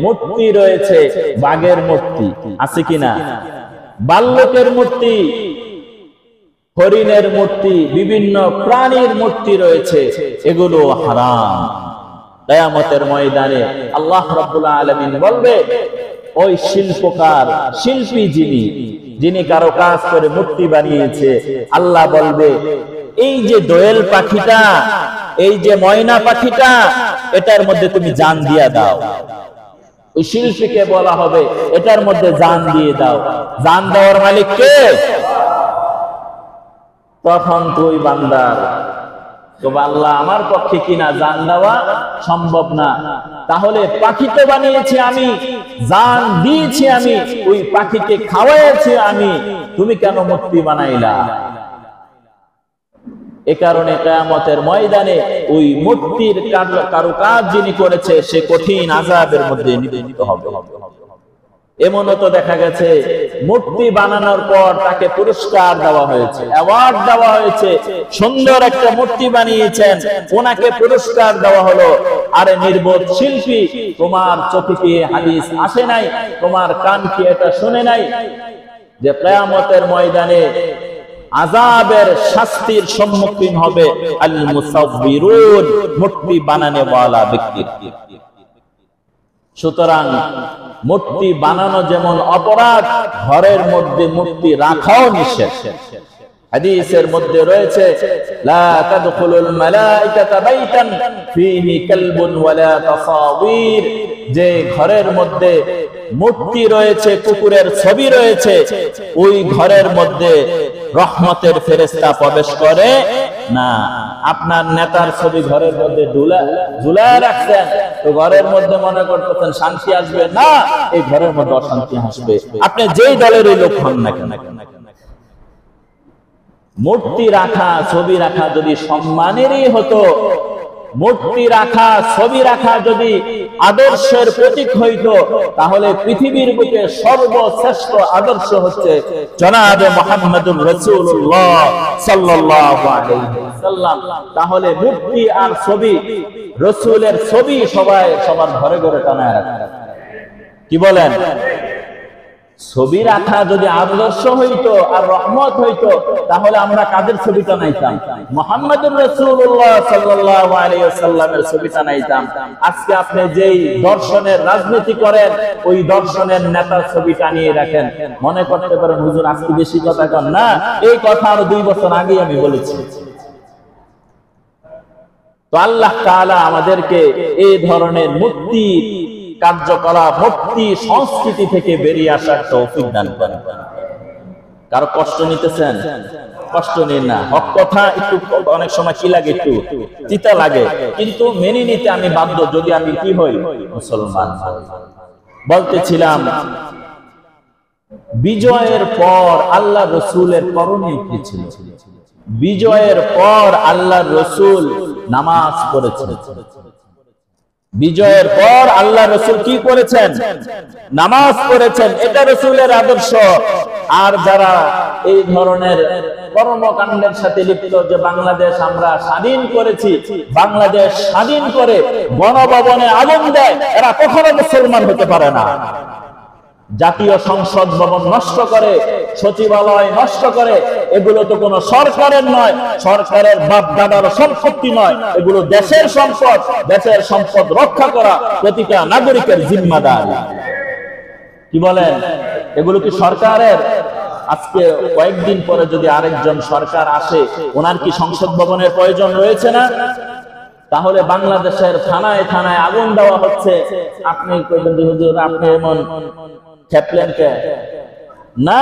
মূর্তি রয়েছে, বাঘের মূর্তি আছে কিনা, বাল্যকের মূর্তি, হরিণের মূর্তি, বিভিন্ন প্রাণীর মূর্তি রয়েছে। এগুলো হারাম। কিয়ামতের ময়দানে আল্লাহ রাব্বুল আলামিন বলবে, ওই শিল্পকার, শিল্পী যিনি কারো কাজ করে মূর্তি বানিয়েছে, আল্লাহ বলবে, এই যে দোয়েল পাখিটা, এই যে ময়না পাখিটা, এটার মধ্যে তুমি জান দিয়ে দাও। ওই শিল্পীকে বলা হবে এটার মধ্যে জান দিয়ে দাও। জান দেওয়ার মালিক কে? তখন তুই বান্দার তবে আল্লাহ আমার পক্ষে কিনা জান দেওয়া সম্ভব না। তাহলে পাখি তো বানিয়েছি আমি, জান দিয়েছি আমি, ওই পাখিকে খাওয়াইছি আমি, তুমি কেন মূর্তি বানাইলা? এ কারণে কিয়ামতের ময়দানে ওই মূর্তির কারুকাজ যিনি করেছে সে কঠিন আযাবের মধ্যে নিপতিত হবে। এমনও তো দেখা গেছে মূর্তি বানানোর পর তাকে পুরস্কার দেওয়া হয়েছে, অ্যাওয়ার্ড দেওয়া হয়েছে, সুন্দর একটা মূর্তি বানিয়েছেন, ওনাকে পুরস্কার দেওয়া হলো। আরে নির্বোধ শিল্পী, তোমার চোখে কি হাদিস আসে নাই? তোমার কান কি এটা শুনে নাই যে কিয়ামতের ময়দানে আযাবের শাস্তির সম্মুখীন হবে আল মুসাব্বিরুন, মূর্তি বানানোওয়ালা ব্যক্তি। সুতরাং মূর্তি বানানো যেমন অপরাধ, ঘরের মধ্যে মূর্তি রাখাও নিষেধ। হাদিসের মধ্যে রয়েছে, লা তাদখুলুল মালাইকাতু বাইতান ফীহি কালবুন ওয়ালা তাসাওয়ির, যে ঘরের মধ্যে মূর্তি রয়েছে, কুকুরের ছবি রয়েছে, ওই ঘরের মধ্যে রহমতের ফেরেশতা প্রবেশ করে না। আপনার নেতার ছবি ঘরের মধ্যে ঝুলায় রাখছেন, তো ঘরের মধ্যে মনে করতেছেন শান্তি আসবে না, এই ঘরের মধ্যে অশান্তি আসবে, আপনি যেই দলেরই লোক হন না কেন। মূর্তি রাখা, ছবি রাখা যদি সম্মানেরই হতো, মূর্তি রাখা, ছবি রাখা যদি আদর্শের প্রতীক হইতো, তাহলে পৃথিবীর বুকে সর্বশ্রেষ্ঠ আদর্শ হচ্ছে জনাবে মুহাম্মদুর রাসূলুল্লাহ সাল্লাল্লাহু আলাইহি ওয়াসাল্লাম। তাহলে মূর্তি আর ছবি, রাসূলের ছবি সবার ঘরে ঘরে টানায় রাখা। কি বলেন? ছবি রাখা যদি আদর্শ হইতো আর রহমত হইতো, তাহলে আমরা কাদের ছবি টানাইতাম? মুহাম্মদুর রাসূলুল্লাহ সাল্লাল্লাহু আলাইহি ওয়াসাল্লামের ছবি টানাইতাম। আজকে আপনি যেই দর্শনের রাজনীতি করেন, ওই দর্শনের নেতার ছবি টানিয়ে রাখেন। মনে করতে পারেন হুজুর আজকে বেশি কথা কন না, এই কথা আরো 2 বছর আগেই আমি বলেছি। তো আল্লাহ তাআলা আমাদেরকে এই ধরনের মূর্তি কার্যকলাপ, মূর্তি সংস্কৃতি থেকে বেরিয়ে আসার তৌফিক দান করেন। কারো কষ্ট নিতেছেন? কষ্ট নিন না। হক কথা একটু অনেক সময় কি লাগে, একটু তিতা লাগে, কিন্তু মেনে নিতে আমি বাধ্য, যদি আমি কি হই, মুসলমান। বলতেছিলাম বিজয়ের পর আল্লাহ রাসূলের করণীয় কি ছিল? বিজয়ের পর আল্লাহ রাসূল নামাজ পড়েছেন। বিজয়ের পর আল্লাহ রাসূল কি করেছেন? নামাজ পড়েছেন। এটা রাসূলের আদর্শ। আর যারা এই ধরনের কর্মকাণ্ডের সাথে লিপ্ত, যে বাংলাদেশ আমরা স্বাধীন করেছি, বাংলাদেশ স্বাধীন করে গণভবনে আগুন দেয়, এরা কখনো মুসলমান হতে পারে না। জাতীয় সংসদ ভবন নষ্ট করে, সচিবালয় নষ্ট করে, এগুলো তো কোনো সরকারের নয়, সরকারের বাপ দাদার সম্পত্তি নয়, এগুলো দেশের সম্পদ। দেশের সম্পদ রক্ষা করা প্রতিটা নাগরিকের জিম্মাদারি। কি বলেন? এগুলো কি সরকারের? আজকে কয়েকদিন পরে যদি আরেকজন সরকার আসে, ওনার কি সংসদ ভবনের প্রয়োজন রয়েছে না? তাহলে বাংলাদেশের থানায় থানায় আগুন দেওয়া হচ্ছে। আপনি কইবেন যে হুজুর আপনি এমন খেপলেনকে না,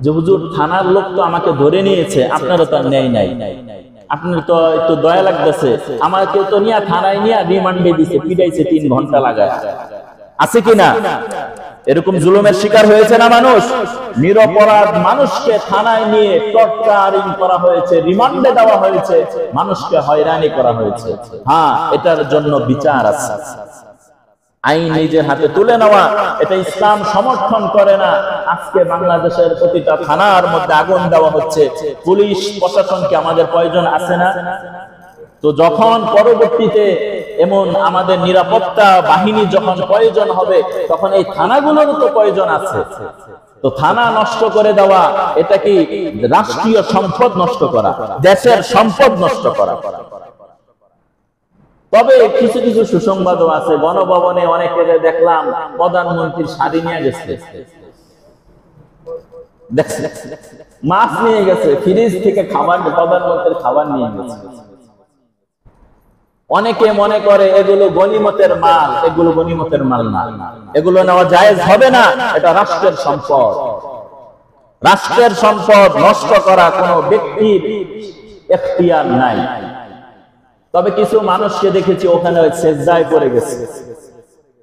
যে হুজুর থানার লোক তো আমাকে ধরে নিয়েছে, আপনারা তো নেই নাই, আপনার তো একটু দয়া লাগতেছে, আমাকে তো নিয়ে থানায় নিয়ে রিমান্ডে দিছে, পিটাইছে 3 ঘন্টা লাগায়। আছে কিনা? এরকম জুলুমের শিকার হয়েছে না মানুষ? নিরপরাধ মানুষকে থানায় নিয়ে টর্চারিং করা হয়েছে, রিমান্ডে দেওয়া হয়েছে, মানুষকে হয়রানি করা হয়েছে। হ্যাঁ, এটার জন্য বিচার আছে। আইন নিজের হাতে তুলে নেওয়া, এটা ইসলাম সমর্থন করে না। আজকে বাংলাদেশের প্রতিটা থানার মধ্যে আগুন দেওয়া হচ্ছে। পুলিশ প্রশাসনকে আমাদের প্রয়োজন আছে না? তো যখন পরবর্তীতে এমন আমাদের নিরাপত্তা বাহিনী যখন প্রয়োজন হবে, তখন এই থানাগুলোরও তো প্রয়োজন আছে। তো থানা নষ্ট করে দেওয়া, এটা কি রাষ্ট্রীয় সম্পদ নষ্ট করা, দেশের সম্পদ নষ্ট করা? তবে কিছু কিছু সুসংবাদও আছে। গণভবনে অনেকে দেখলাম প্রধানমন্ত্রীর শাড়ি নিয়ে গেছে, মাছ নিয়ে গেছে, ফ্রিজ থেকে খাবার, প্রধানমন্ত্রীর খাবার নিয়ে গেছে। অনেকে মনে করে এগুলো গনিমতের মাল। এগুলো গনিমতের মাল না, এগুলো নেওয়া জায়েজ হবে না। এটা রাষ্ট্রের সম্পদ। রাষ্ট্রের সম্পদ নষ্ট করা কোনো ব্যক্তির এখতিয়ার নাই। তবে কিছু মানুষকে দেখেছি ওখানে সেজদায় পড়ে গেছে,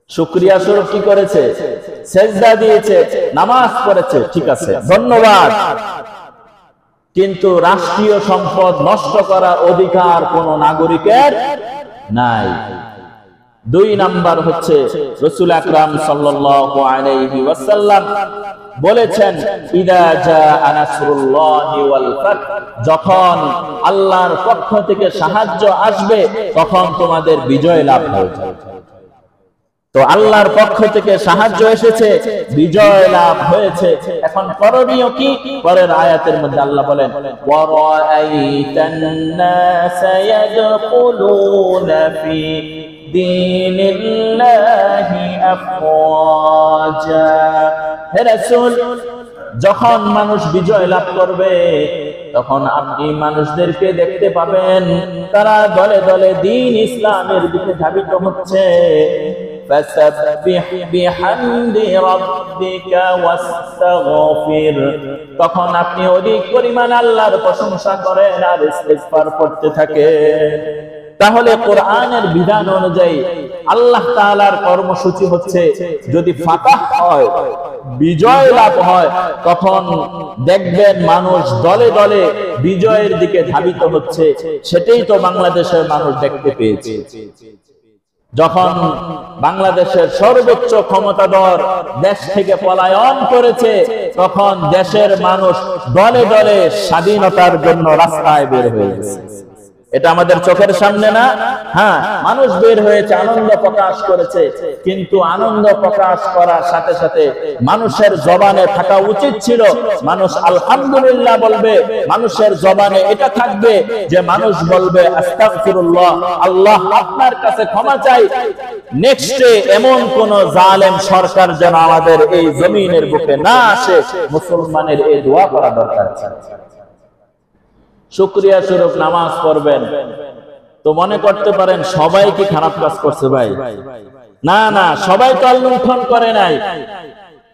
শুকরিয়া স্বরূপ কি করেছে? সেজদা দিয়েছে, নামাজ পড়েছে, ঠিক আছে, ধন্যবাদ। কিন্তু রাষ্ট্রীয় সম্পদ নষ্ট করার অধিকার কোন নাগরিকের নাই। 2 নাম্বার হচ্ছে রাসূল আকরাম সাল্লাল্লাহু আলাইহি ওয়াসাল্লাম বলেছেন, ইদা জাআ নাসরুল্লাহি ওয়াল ফাত, যখন আল্লাহর পক্ষ থেকে সাহায্য আসবে, তখন তোমাদের বিজয় লাভ হবে। তো আল্লাহর পক্ষ থেকে সাহায্য এসেছে, বিজয় লাভ হয়েছে। এখন করণীয় কি? পরের আয়াতের মধ্যে আল্লাহ বলেন, ওয়ারাআইতান নাসা ইয়াদখুলুনা ফি দীনিল্লাহি আফওয়াজা। হে রাসূল, যখন মানুষ বিজয় লাভ করবে, তখন আপনি মানুষদেরকে দেখতে পাবেন তারা দলে দলে দ্বীন ইসলামের দিকে ধাবিত হচ্ছে। ফাসাব্বিহ বিহামদি রাব্বিকা ওয়াস্তাগফির, তখন আপনি অধিক পরিমাণ আল্লাহর প্রশংসা করেন আর ইস্তিগফার করতে থাকেন। তাহলে কোরআনের বিধান অনুযায়ী আল্লাহ তাআলার কর্মসূচি হচ্ছে, যদি ফাতাহ হয়, বিজয় লাভ হয়, তখন দেখবেন মানুষ দলে দলে বিজয়ের দিকে ধাবিত হচ্ছে। সেটাই তো বাংলাদেশের মানুষ দেখতে পেয়েছে। যখন বাংলাদেশের সর্বোচ্চ ক্ষমতাধর দেশ থেকে পলায়ন করেছে, তখন দেশের মানুষ দলে দলে স্বাধীনতার জন্য রাস্তায় বের হয়েছে। এটা আমাদের চোখের সামনে না? হ্যাঁ, মানুষ বের হয়েছে, আনন্দ প্রকাশ করেছে। কিন্তু আনন্দ প্রকাশ করার সাথে সাথে মানুষের জবানে থাকা উচিত ছিল, মানুষ আলহামদুলিল্লাহ বলবে। মানুষের জবানে এটা থাকবে যে মানুষ বলবে আস্তাগফিরুল্লাহ, আল্লাহ আপনার কাছে ক্ষমা চাই। নেক্সটে এমন কোন জালেম সরকার যেন আমাদের এই জমিনের বুকে না আসে, মুসলমানের এই দোয়া করা দরকার। শুকরিয়া স্বরূপ নামাজ পড়বেন। তো মনে করতে পারেন সবাই কি খারাপ কাজ করছে? ভাই না না, সবাই তো লুণ্ঠন করে নাই,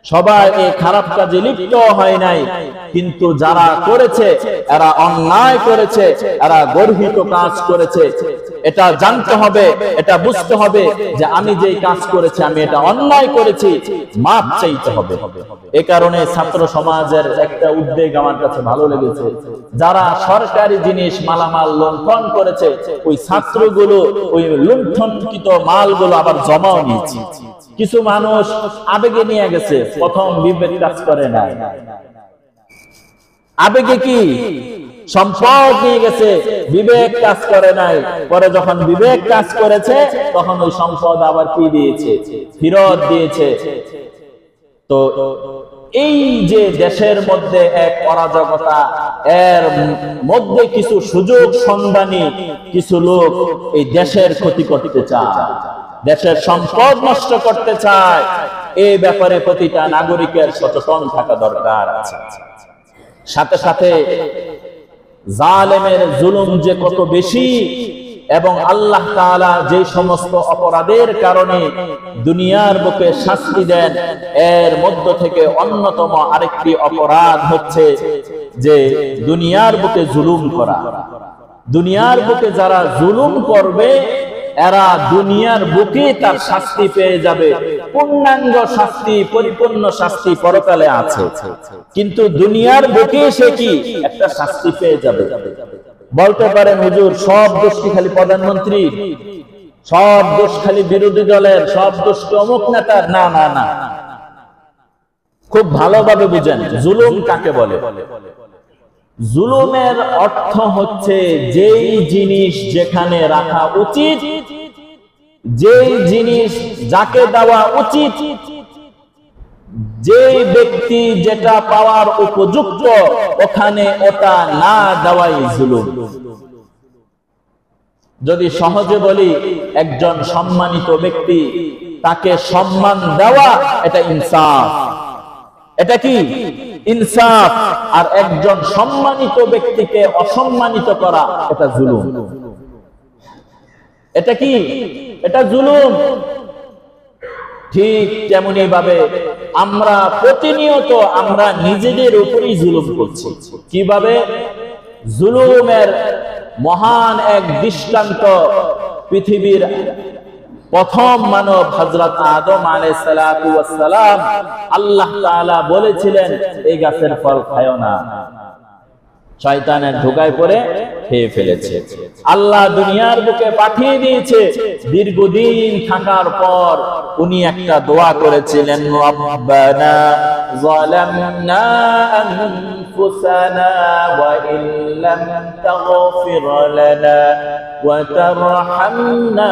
সবাই এই খারাপ কাজে লিপ্ত হয় নাই। কিন্তু যারা করেছে, এরা অন্যায় করেছে, এরা গর্হিত কাজ করেছে। এটা জানতে হবে, এটা বুঝতে হবে যে আমি যেই কাজ করেছি, আমি এটা অন্যায় করেছি, মাপ চাইতে হবে। এই কারণে ছাত্র সমাজের একটা উদ্বেগ আমার কাছে ভালো লেগেছে, যারা সরকারি জিনিস মালামাল লুণ্ঠন করেছে, ওই ছাত্রগুলো ওই লুণ্ঠনকৃত মালগুলো আবার জমাও নিয়েছে। কিছু মানুষ আবেগে নিয়ে গেছে, প্রথম বিবেক কাজ করে না। আবেগে কি সম্পদ নিয়ে গেছে, বিবেক কাজ করে নাই। পরে যখন বিবেক কাজ করেছে, তখন ওই সম্পদ আবার কি দিয়েছে, ফেরত দিয়েছে। তো এই যে দেশের মধ্যে এক অরাজকতা, এর মধ্যে কিছু সুযোগ সন্ধানী কিছু লোক এই দেশের ক্ষতি করতে চায়, দেশের সম্পদ নষ্ট করতে চায়। এই ব্যাপারে প্রতিটা নাগরিকের সচেতন থাকা দরকার আছে। সাথে সাথে জালেমের জুলুম যে কত বেশি, এবং আল্লাহ তাআলা যে সমস্ত অপরাধের কারণে দুনিয়ার বুকে শাস্তি দেন, এর মধ্য থেকে অন্যতম আরেকটি অপরাধ হচ্ছে যে দুনিয়ার বুকে জুলুম করা। দুনিয়ার বুকে যারা জুলুম করবে, এরা দুনিয়ার বুকে তার শাস্তি পেয়ে যাবে। পূর্ণাঙ্গ শাস্তি, পরিপূর্ণ শাস্তি পরকালে আছে, কিন্তু দুনিয়ার বুকে সে কি একটা শাস্তি পেয়ে যাবে। বলতে পারেন হুজুর সব দোষ কি খালি প্রধানমন্ত্রী, সব দোষ খালি বিরোধী দলের, সব দোষ কি অমুক নেতার? না না না, খুব ভালোভাবে বুঝেন জুলুম কাকে বলে। জুলুমের অর্থ হচ্ছে যেই জিনিস যেখানে রাখা উচিত, যেই জিনিস যাকে দেওয়া উচিত, যে ব্যক্তি যেটা পাওয়ার উপযুক্ত, ওখানে ওটা না দেওয়াই জুলুম। যদি সহজে বলি, একজন সম্মানিত ব্যক্তি, তাকে সম্মান দেওয়া, এটা ইনসাফ। এটা কি ইনসাফ। আর একজন সম্মানিত ব্যক্তিকে অসম্মানিত করা, এটা জুলুম। এটা কি? এটা জুলুম। ঠিক তেমনি ভাবে আমরা প্রতিনিয়ত আমরা নিজেদের উপরই জুলুম করছি। কিভাবে? জুলুমের মহান এক দৃষ্টান্ত পৃথিবীর প্রথম মানব হযরত আদম আলাইহিস সালাতু ওয়াস সালাম, আল্লাহ তাআলা বলেছিলেন এই গাছের ফল খায়ও না, শয়তানের ধোঁকায় পড়ে খেয়ে ফেলেছে। আল্লাহ দুনিয়ার বুকে পাঠিয়ে দিয়েছে। দীর্ঘদিন থাকার পর উনি একটা দোয়া করেছিলেন, রব্বানা যালামনা আনফুসানা ওয়া ইল্লাম তাগফির লানা ওয়া তারহামনা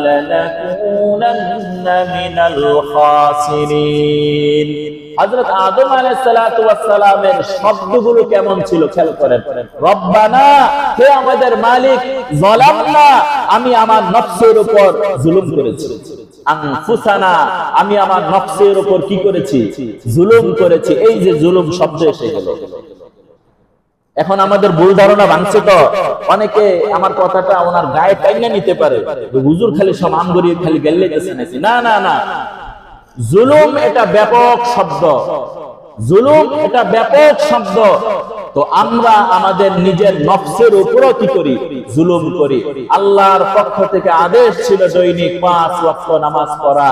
লানাকুনান্না মিনাল খাসিরিন। হযরত আদম আলাইহিস সালাতু ওয়াস সালামের শব্দগুলো কেমন ছিল খেয়াল করেন। রব্বানা, হে আমাদের মালিক, যালামনা, আমি আমার নফসের উপর জুলুম করেছি। আনফুসানা, আমি আমার নফসের উপর কি করেছি? জুলুম করেছি। এই যে জুলুম শব্দ এসে গেল। এখন আমাদের ভুল ধারণা ভাঙছে তো, অনেকে আমার কথাটা ওনার গায়ে টাইনা নিতে পারে, হুজুর খালি সব আমগরিয়ে খালি গেল্লাইতেছে নাকি। না না না, জুলুম এটা ব্যাপক শব্দ। জুলুম এটা ব্যাপক শব্দ। তো আমরা আমাদের নিজের নফসের উপরও কি করি? জুলুম করি। আল্লাহর পক্ষ থেকে আদেশ ছিল দৈনিক 5 ওয়াক্ত নামাজ পড়া।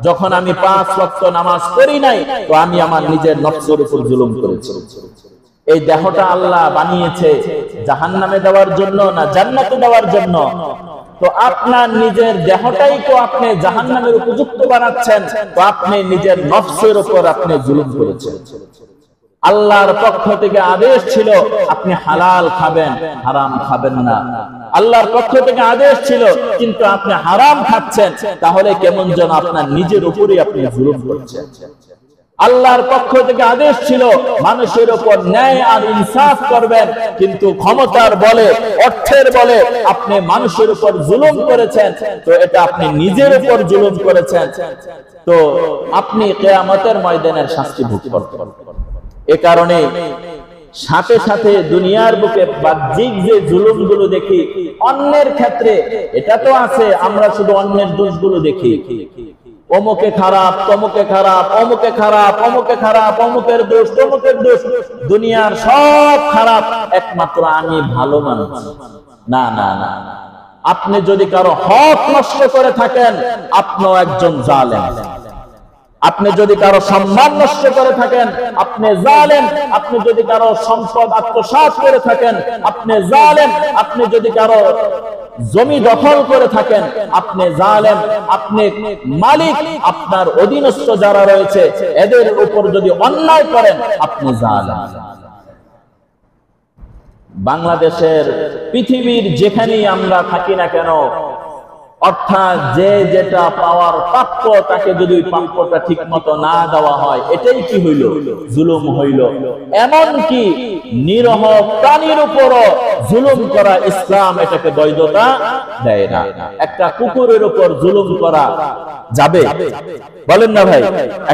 যখন আমি 5 ওয়াক্ত নামাজ পড়ি নাই, তো আমি আমার নিজের নফসের উপর জুলুম করেছি। এই দেহটা আল্লাহ বানিয়েছে জাহান্নামে দেওয়ার জন্য না জান্নাতে দেওয়ার জন্য? তো আপনার নিজের দেহটাই তো আপনি জাহান্নামের উপযুক্ত বানাচ্ছেন, তো আপনি নিজের নফসের উপর আপনি জুলুম করেছেন। আল্লাহর পক্ষ থেকে আদেশ ছিল আপনি হালাল খাবেন, হারাম খাবেন না। আল্লাহর পক্ষ থেকে আদেশ ছিল, কিন্তু আপনি হারাম খাচ্ছেন, তাহলে কেমন যেন আপনার নিজের উপরই আপনি জুলুম করছেন। আল্লাহর পক্ষ থেকে আদেশ ছিল মানুষের উপর ন্যায় আর ইনসাফ করবেন, কিন্তু ক্ষমতার বলে, অর্থের বলে আপনি মানুষের উপর জুলুম করেছেন, তো এটা আপনি নিজের উপর জুলুম করেছেন। তো আপনি কিয়ামতের ময়দানের শাস্তি ভোগ করবেন। এ কারণে সাথে সাথে দুনিয়ার বুকে বাহ্যিক যে জুলুমগুলো দেখি অন্যের ক্ষেত্রে, এটা তো আছে, আমরা শুধু অন্যের দোষগুলো দেখি। অমুকে খারাপ, তমুকে খারাপ, অমুকে খারাপ, অমুকে খারাপ, অমুকের দোষ, তমুকের দোষ, দুনিয়ার সব খারাপ, একমাত্র আমি ভালো মানুষ। না না না, আপনি যদি কারো হক নষ্ট করে থাকেন, আপনিও একজন জালেম। আপনি যদি কারো সম্মান নষ্ট করে থাকেন, আপনি জালেম। আপনি যদি কারো সম্পদ আত্মসাৎ করে থাকেন, আপনি জালেম। আপনি যদি কারো জমি দখল করে থাকেন, আপনি জালেম। আপনি মালিক, আপনার অধীনস্থ যারা রয়েছে এদের উপর যদি অন্যায় করেন, আপনি জালেম। বাংলাদেশের পৃথিবীর যেখানেই আমরা থাকি না কেন, অর্থাৎ যে যেটা পাওয়ার প্রাপ্য, তাকে যদি প্রাপ্যটা ঠিক মতো না দেওয়া হয়, এটাই কি হইল? জুলুম হইল। এমনকি নিরহ প্রাণীর উপরও জুলুম করা ইসলাম এটাকে বৈধতা দেয় না। একটা কুকুরের উপর জুলুম করা যাবে? বলেন না ভাই,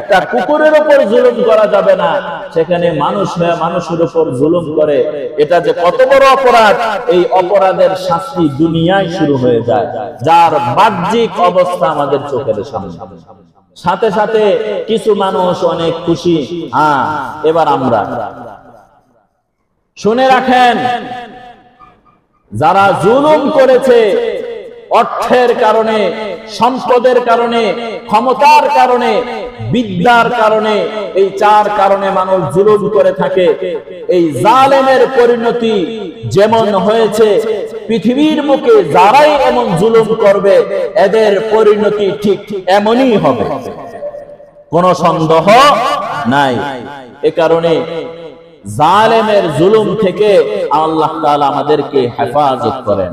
একটা কুকুরের উপর জুলুম করা যাবে না। সেখানে মানুষ মানুষের উপর জুলুম করে, এটা যে কত বড় অপরাধ, এই অপরাধের শাস্তি দুনিয়ায় শুরু হয়ে যায়, যার বাহ্যিক অবস্থা আমাদের চোখের সামনে। সাথে সাথে কিছু মানুষ অনেক খুশি, হ্যাঁ এবার আমরা। শুনে রাখেন, যারা জুলুম করেছে অর্থের কারণে, সম্পদের কারণে, ক্ষমতার কারণে, বিদ্যার কারণে, এই চার কারণে মানুষ জুলুম করে থাকে। এই জালেমের পরিণতি যেমন হয়েছে, পৃথিবীর বুকে যারাই এমন জুলুম করবে এদের পরিণতি ঠিক এমনই হবে, কোনো সন্দেহ নাই। এ কারণে জালেমের জুলুম থেকে আল্লাহ তাআলা আমাদেরকে হেফাজত করেন।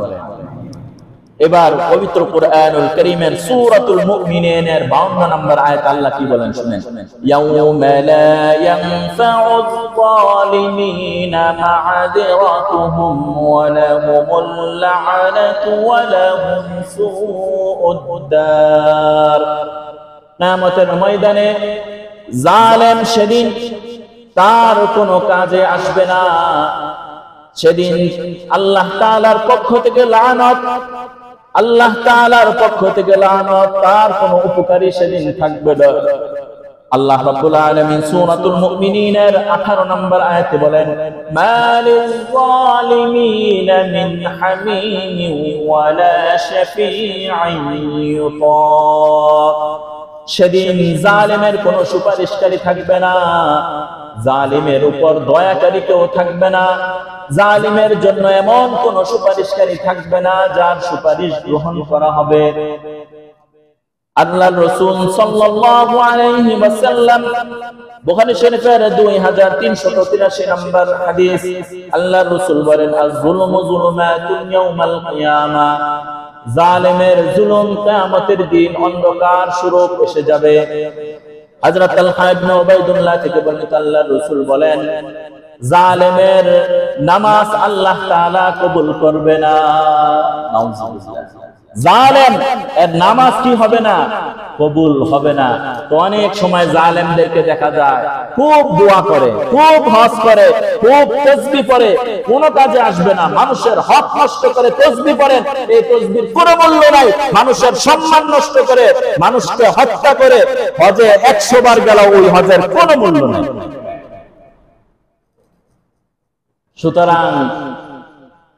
এবার পবিত্র কুরআনুল কারীমের সূরাতুল মুমিনিনের 52 নম্বর আয়াত আল্লাহ কি বলেন শুনেন। ইয়াউমা লা ইয়ানফাউয যালিমিনা মা'যিরাতুহুম ওয়া লাহুমুল লা'নাতু ওয়া লাহুম সুউদ দার। কিয়ামতের ময়দানে জালেম সেদিন তার কোনো কাজে আসবে না। সেদিন আল্লাহ তাআলার পক্ষ থেকে লানত, আল্লাহ তাআলার পক্ষ থেকে লানত, তার কোনো উপকারী সেদিন থাকবে না। আল্লাহ রাব্বুল আলামিন সূরাতুল মুমিনিনের 18 নম্বর আয়াতে বলেন, মালিল যালিমিনা মিন হামিমিন ওয়ালা শাফী'ইন ইউতা। সেদিন জালেমের কোনো সুপারিশকারী থাকবে না, জালিমের উপর দয়াকারী কেউ থাকবে না, জালিমের জন্য এমন কোন সুপারিশকারী থাকবে না যার সুপারিশ গ্রহণ করা হবে। আল্লাহর রাসূল সাল্লাল্লাহু আলাইহি ওয়াসাল্লাম বুখারী শরীফের 2383 নম্বর হাদিস, আল্লাহর রাসূল বলেন, আয-যুলমু যুলুমাতুন ইয়াউমাল কিয়ামা। জালিমের জুলুম কিয়ামতের দিন অন্ধকার স্বরূপ এসে যাবে। হযরত তালহা ইবনে উবাইদুল্লাহ থেকে বর্ণিত, আল্লাহর রাসূল বলেন, জালেমের নামাজ আল্লাহ তাআলা কবুল করবে না। নাউযুবিল্লাহ। জালেম এর নামাজ কি হবে না? কবুল হবে না। তো অনেক সময় জালেমদেরকে দেখা যায় খুব দোয়া করে, খুব হজ করে, খুব তাসবিহ পড়ে, কোনো কাজে আসবে না। মানুষের হক নষ্ট করে তাসবিহ পড়েন, এই তাসবিহর কোনো মূল্য নাই। মানুষের সম্মান নষ্ট করে, মানুষকে হত্যা করে, হজে 100 বার গেল, ওই হজের কোনো মূল্য নাই। সুতরাং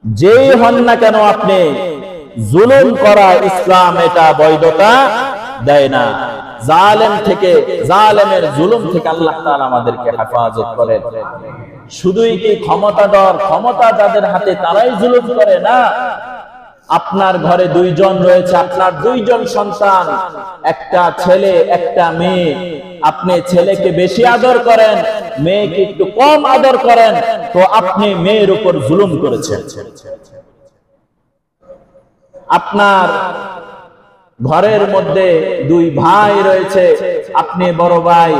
যেই হন না কেন আপনি, জুলুম করা ইসলাম এটা বৈধতা দেয় না। জালেম থেকে, জালেমের জুলুম থেকে আল্লাহ তাআলা আমাদেরকে হেফাজত করেন। শুধুই কি ক্ষমতাধর, ক্ষমতা যাদের হাতে তারাই জুলুম করে না। আপনার ঘরে 2 জন রয়েছে, আপনার 2 জন সন্তান, একটা ছেলে একটা মেয়ে। আপনি ছেলেকে বেশি আদর করেন, মেয়েকে একটু কম আদর করেন, তো আপনি মেয়ের উপর জুলুম করেছেন। আপনার ঘরের মধ্যে 2 ভাই রয়েছে, আপনি বড় ভাই,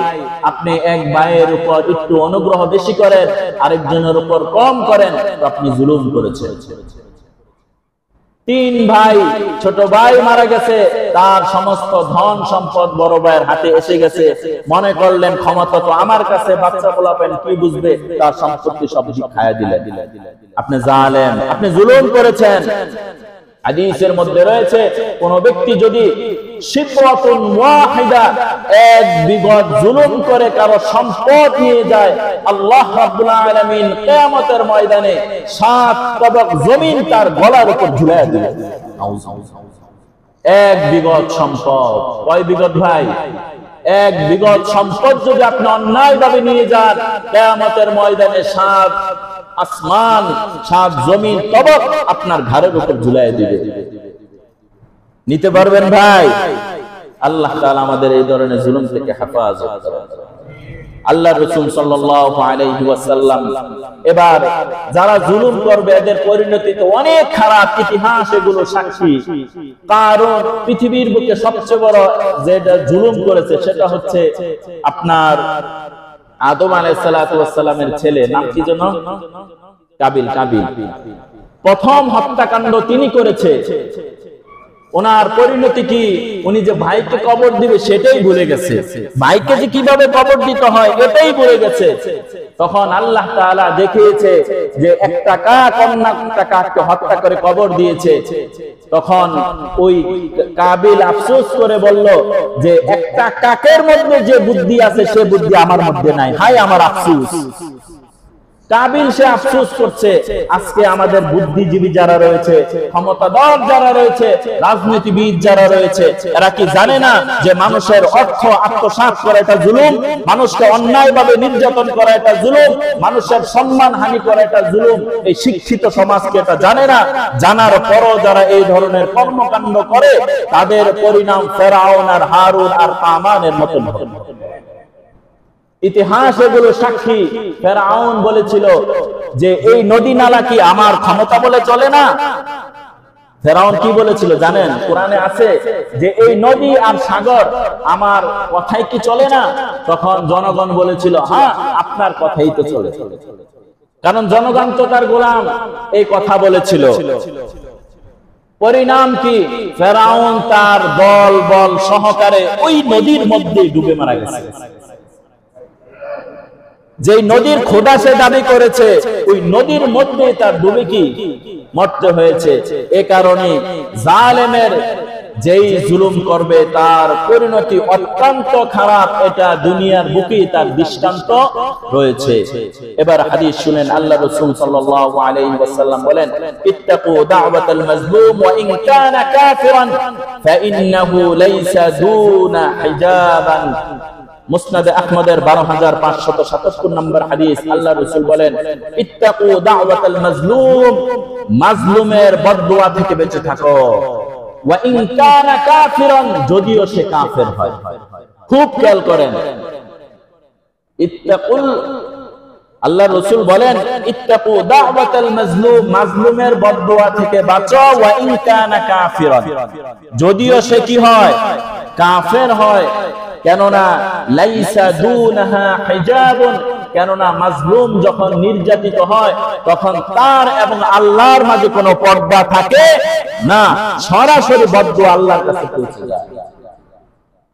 আপনি এক ভাইয়ের উপর একটু অনুগ্রহ বেশি করেন, আরেকজনের উপর কম করেন, তো আপনি জুলুম করেছেন। 3 ভাই, ছোট ভাই মারা গেছে, তার সমস্ত ধন সম্পদ বড় ভাইয়ের হাতে এসে গেছে, মনে করলেন ক্ষমতা তো আমার কাছে, বাচ্চা পোলাপেন কি বুঝবে, তার সম্পত্তি সব খায়া দিলেন। আপনি জালেম, আপনি জুলুম করেছেন। হাদিসের মধ্যে রয়েছে, কোন ব্যক্তি যদি শিবরাতুন ওয়াহিদা, এক বিগত জুলুম করে কারো সম্পদ নিয়ে যায়, আল্লাহ রাব্বুল আলামিন কিয়ামতের ময়দানে 7 তবক জমিন তার গলার উপর ঝুলাইয়া দিবেন। এক বিগত সম্পদ। কয় বিগত ভাই? এক বিগত সম্পদ যদি আপনি অন্যায়ভাবে নিয়ে যান, কিয়ামতের ময়দানে 7 আসমান 7 জমিন তবক আপনার ঘাড়ের উপর ঝুলাইয়া দিবে। নিতে পারবেন ভাই? আল্লাহ তাআলা আমাদের এই ধরনের জুলুম থেকে হেফাজত করেন। আল্লাহ রাসূল সাল্লাল্লাহু আলাইহি ওয়াসাল্লাম এবার যারা জুলুম করবে এদের পরিণতি তো অনেক খারাপ, ইতিহাস এগুলো সাক্ষী। কারণ পৃথিবীর বুকে সবচেয়ে বড় যেটা জুলুম করেছে সেটা হচ্ছে আপনার আদম আলাইহিস সালাতু ওয়াস সালামের ছেলে, নাম কি যেন? কাবিল। প্রথম হত্যাকাণ্ড তিনি করেছে। ওনার পরিণতি কি? উনি যে ভাইকে কবর দিবে সেটাই ভুলে গেছে, ভাইকে যে কিভাবে কবর দিতে হয় এটাই ভুলে গেছে। তখন আল্লাহ তাআলা দেখিয়েছে যে একটা কাক অন্য একটা কাককে হত্যা করে কবর দিয়েছে। তখন ওই কাবিল আফসোস করে বলল যে একটা কাকের মধ্যে যে বুদ্ধি আছে সে বুদ্ধি আমার মধ্যে নাই, হায় আমার আফসোস। কাবিল সে আফসোস করছে, আজকে আমাদের বুদ্ধিজীবী যারা রয়েছে, ক্ষমতাধর যারা রয়েছে, রাজনীতিবিদ যারা রয়েছে, এরা কি জানে না যে মানুষের অর্থ আত্মসাৎ করা এটা জুলুম, মানুষকে অন্যায়ভাবে নির্যাতন করা এটা জুলুম, মানুষের সম্মান হানি করা এটা জুলুম? এই শিক্ষিত সমাজকে এটা জানে না। জানার পরও যারা এই ধরনের কর্মকাণ্ড করে তাদের পরিণাম ফেরাউন আর হারুন আর হামানের মতো। ইতিহাস এগুলো সাক্ষী। ফেরাউন বলেছিল যে এই নদী নালা কি আমার ক্ষমতা বলে চলে না? ফেরাউন কি বলেছিল জানেন? কোরআনে আছে যে এই নদী আর সাগর আমার কথাই কি চলে না? তখন জনগণ বলেছিল হ্যাঁ আপনার কথাই তো চলে, কারণ জনগণ তো তার গোলাম। এই কথা বলেছিল। পরিণাম কি? ফেরাউন তার দল বল সহকারে ওই নদীর মধ্যে ডুবে মারা গেছে। যে নদীর খোদা সে দাবি করেছে ওই নদীর মধ্যে তার ডুবে কি মরতে হয়েছে। এ কারণে জালেমের যেই জুলুম করবে তার পরিণতি অত্যন্ত খারাপ, এটা দুনিয়ার বুকে তার দৃষ্টান্ত রয়েছে। এবার হাদিস শুনেন, আল্লাহ রাসূল সাল্লাল্লাহু আলাইহি ওয়াসাল্লাম বলেন, ইত্তাকু দাওয়াতাল মাজলুম ওয়া ইন কানা কাফিরান ফাইন্নাহু লাইসা দুনা হিজাবান। মুসনাদে আহমদের 12577 নম্বর হাদিস। আল্লাহ রাসূল বলেন, ইত্তাকু দাওয়াতাল মাজলুম, মাজলুমের বদদুয়া থেকে বেঁচে থাকো। ওয়া ইন কানা কাফিরান, যদিও সে কাফের হয়। খুব খেয়াল করেন, ইত্তাকুল, আল্লাহ রাসূল বলেন ইত্তাকু দাওয়াতাল মাজলুম, মাজলুমের বদদুয়া থেকে বাঁচো। ওয়া ইন কানা কাফিরান, যদিও সে কি হয়? কাফের হয়। কেননা লাইসা দুনাহা হিজাবুন, কেননা মাজলুম যখন নির্যাতিত হয় তখন তার এবং আল্লাহর মাঝে কোনো পর্দা থাকে না, সরাসরি বদদুয়া আল্লাহর কাছে পৌঁছে যায়।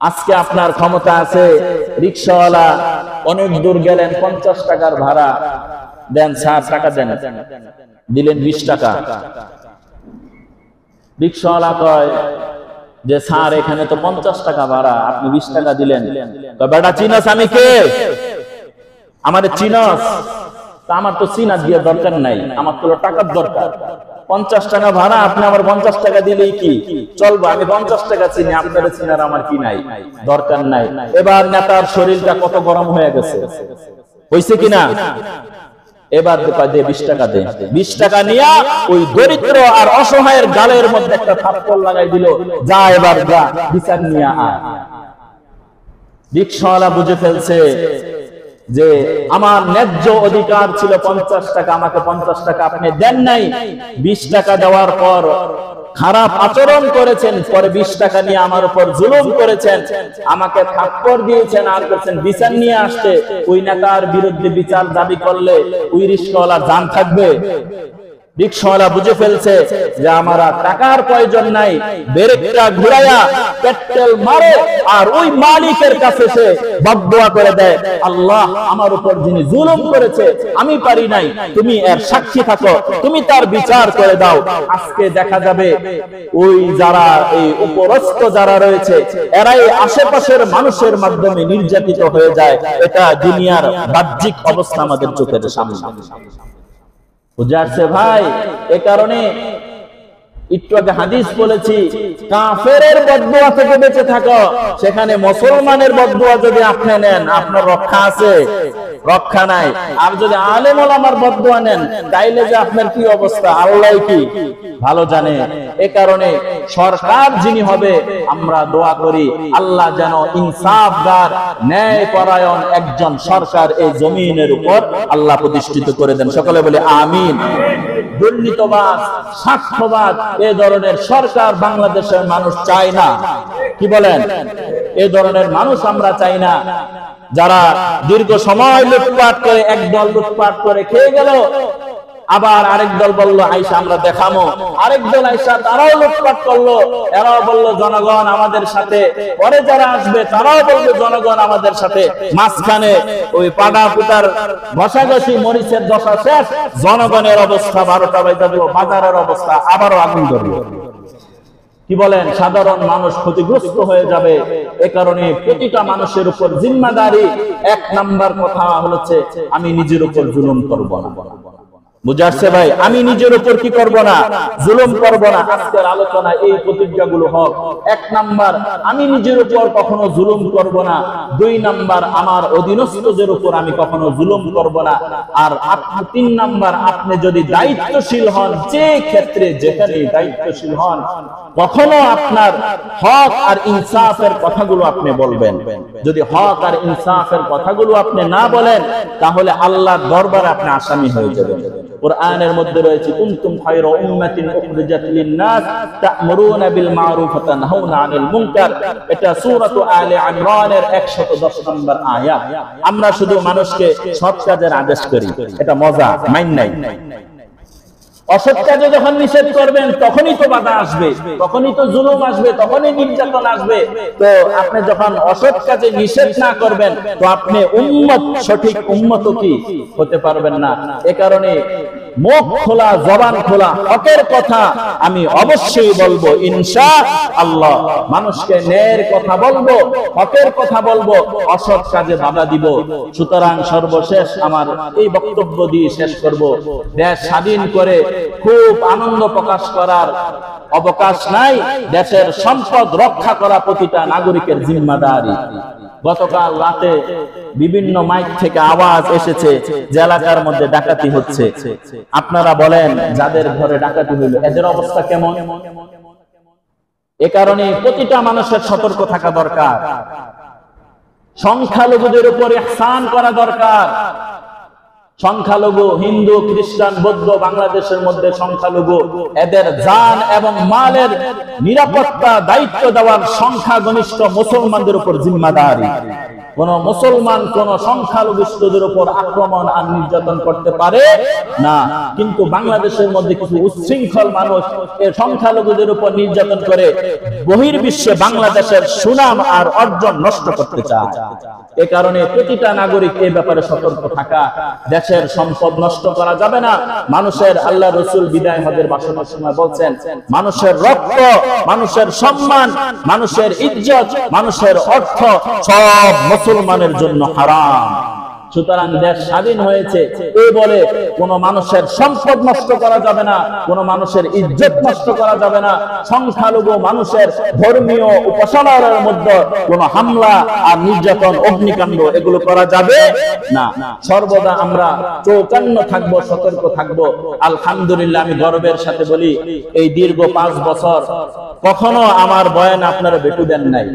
আজকে আপনার ক্ষমতা আছে, রিকশাওয়ালা অনেক দূর গেলেন, 50 টাকার ভাড়া দেন, 60 টাকা দেন, দিলেন 20 টাকা। রিকশাওয়ালা কয় যে স্যার এখানে তো 50 টাকা ভাড়া, আপনি 20 টাকা দিলেন। বেটা চিনস আমি কে? আমারে চিনস? আমার তো চিনার দিয়ে দরকার নাই, আমার তো টাকার দরকার। 50 টাকা ভাড়া, আপনি আমার 50 টাকা দিলেই কি চলবে? আমি 50 টাকা চিনি, আপনার চিনার আমার কি নাই, দরকার নাই। এবার নেতার শরীরটা কত গরম হয়ে গেছে, হইছে কিনা? এবার 20 টাকা দে। 20 টাকা নিয়ে ওই দরিদ্র আর অসহায়ের গালের মধ্যে একটা থাপ্পড় লাগাই দিল, যা এবার যা বিচার নিয়ে আয়। রিকশাওয়ালা বুঝে ফেলছে যে আমার ন্যায্য অধিকার ছিল 50 টাকা, আমাকে 50 টাকা আপনি দেন নাই। 20 টাকা দেওয়ার পর খারাপ আচরণ করেছেন, পরে 20 টাকা নিয়ে আমার উপর জুলুম করেছেন, আমাকে থাপ্পড় দিয়েছেন, আর করেছেন বিচার নিয়ে আসতে। ওই নেতার বিরুদ্ধে বিচার দাবি করলে ওই রিকশাওয়ালার জান থাকবে? রিকশাওয়ালা বুঝে ফেলছে যে আমার আর টাকার প্রয়োজন নাই, ব্রেকটা ঘুরাইয়া পেট্রোল মারে আর ওই মালিকের কাছে সে বদদোয়া করে দেয়, আল্লাহ আমার উপর যিনি জুলুম করেছে আমি পারি নাই, তুমি এর সাক্ষী থাকো, তুমি তার বিচার করে দাও। আজকে দেখা যাবে ওই যারা এই উপরস্থ যারা রয়েছে এরাই আশেপাশের মানুষের মাধ্যমে নির্যাতিত হয়ে যায়। এটা দুনিয়ার বাহ্যিক অবস্থা আমাদের চোখের সামনে। বুঝে আসছে ভাই? এ কারণে একটু আগে হাদিস বলেছি, কাফেরের বদদুয়া থেকে বেঁচে থাকো। সেখানে মুসলমানের বদদুয়া যদি আপনি নেন, আপনার রক্ষা আছে? রক্ষা নাই। আর যদি আলেম ওলামার বদদুয়া নেন, তাইলে যে আপনার কি অবস্থা আল্লাহ কি ভালো জানে। এ কারণে সরকার যিনি হবে, আমরা দোয়া করি আল্লাহ যেন ইনসাফগার ন্যায় পরায়ণ একজন সরকার এই জমিনের উপর আল্লাহ প্রতিষ্ঠিত করে দেন। সকলে বলে আমিন। দুর্নীতিবাদ, স্বার্থবাদ এ ধরনের সরকার বাংলাদেশের মানুষ চায় না। কি বলেন? এ ধরনের মানুষ আমরা চাই না। যারা দীর্ঘ সময় লুটপাট করে, একদল লুটপাট করে খেয়ে গেল, আবার আরেক দল বলল আইসা আমরা দেখামো, আরেক দল আইসা তারাও লুটপাট করলো, এরাও বললো জনগণ আমাদের সাথে, পরে যারা আসবে তারাও বলবে জনগণ আমাদের সাথে। মাঝখানে ওই পাড়া পুতার ঘষাঘষি মরিচের দশা শেষ, জনগণের অবস্থা 12টা বাজে দিল, বাজারের অবস্থা আবারও আগুন ধরলো। কি বলেন? সাধারণ মানুষ ক্ষতিগ্রস্ত হয়ে যাবে। এ কারণে প্রতিটা মানুষের উপর জিম্মাদারি। এক নাম্বার কথা হচ্ছে আমি নিজের উপর জুলুম করব না। বুঝে আসছে ভাই? আমি নিজের উপর কি করব না? জুলুম করব না। আজকের আলোচনা এই প্রতিজ্ঞাগুলো হোক। এক নাম্বার, আমি নিজের উপর কখনো জুলুম করব না। 2 নাম্বার, আমার অধীনস্থদের উপর আমি কখনো জুলুম করব না। আর 3 নাম্বার, আপনি যদি দায়িত্বশীল হন, যে ক্ষেত্রে যেখানে দায়িত্বশীল হন, কখনো আপনার হক আর ইনসাফের কথাগুলো আপনি বলবেন। যদি হক আর ইনসাফের কথাগুলো আপনি না বলেন, তাহলে আল্লাহর দরবারে আপনি আসামি হয়ে যাবেন। কোরআনের মধ্যে রয়েছে কুনতুম খায়রা উম্মাতিন উখরিজাত লিন-নাস তা'মুরুনা বিল মা'রুফ ওয়া তানহাউনা আনিল মুনকার। এটা সূরাতু আলে ইমরানের 110 নম্বর আয়াত। আমরা শুধু মানুষকে সৎ কাজের আদেশ করি, এটা মজা, মাইন নাই। অসৎ কাজে যখন নিষেধ করবেন, তখনই তো বাধা আসবে, তখনই তো জুলুম আসবে, তখনই নির্যাতন আসবে। তো আপনি যখন অসৎ কাজে নিষেধ না করবেন, তো আপনি উম্মত, সঠিক উম্মত কি হতে পারবেন না। এ কারণে মুখ খোলা, জবান খোলা, হকের কথা আমি অবশ্যই বলবো ইনশাআল্লাহ। মানুষকে ন্যায়ের কথা বলবো, হকের কথা বলবো, অসৎ কাজে বাধা দিব। সুতরাং সর্বশেষ আমার এই বক্তব্য দিয়ে শেষ করব। দেশ স্বাধীন করে খুব আনন্দ প্রকাশ করার অবকাশ নাই। দেশের সম্পদ রক্ষা করা প্রতিটা নাগরিকের জিম্মাদারি। গতকাল রাতে বিভিন্ন মাইক থেকে আওয়াজ এসেছে যে এলাকার মধ্যে ডাকাতি হচ্ছে। আপনারা বলেন, যাদের ঘরে ডাকাতি হইল এদের অবস্থা কেমন? এ কারণে প্রতিটা মানুষের সতর্ক থাকা দরকার। সংখ্যালঘুদের উপর ইহসান করা দরকার। সংখ্যালঘু হিন্দু, খ্রিস্টান, বৌদ্ধ, বাংলাদেশের মধ্যে সংখ্যালঘু, এদের জান এবং মালের নিরাপত্তা দায়িত্ব দেওয়ার সংখ্যাগরিষ্ঠ মুসলমানদের উপর জিম্মাদারি। কোন মুসলমান কোন সংখ্যালঘুদের উপর আক্রমণ আর নির্যাতন করতে পারে না। কিন্তু বাংলাদেশের মধ্যে কিছু উচ্ছৃঙ্খল মানুষ এই সংখ্যালঘুদের উপর নির্যাতন করে বহির্বিশ্বে বাংলাদেশের সুনাম আর অর্জন নষ্ট করতে চায়। এ কারণে প্রতিটা নাগরিক এই ব্যাপারে সতর্ক থাকা। দেশের সম্পদ নষ্ট করা যাবে না। মানুষের, আল্লাহ রাসূল বিদায় হজের ভাষণের সময় বলছেন, মানুষের রক্ত, মানুষের সম্মান, মানুষের ইজ্জত, মানুষের অর্থ সব মুসলমানের জন্য হারাম। সুতরাং দেশ স্বাধীন হয়েছে এই বলে কোন মানুষের সম্পদ নষ্ট করা যাবে না, কোন মানুষের ইজ্জত নষ্ট করা যাবে না। সংখ্যালঘু মানুষের ধর্মীয় উপাসনার মধ্যে কোন হামলা আর নির্যাতন, অগ্নিকাণ্ড এগুলো করা যাবে না। সর্বদা আমরা চৌকান্ন থাকবো, সতর্ক থাকবো। আলহামদুলিল্লাহ, আমি গর্বের সাথে বলি, এই দীর্ঘ 5 বছর কখনো আমার বয়ান আপনারা বেটু দেন নাই,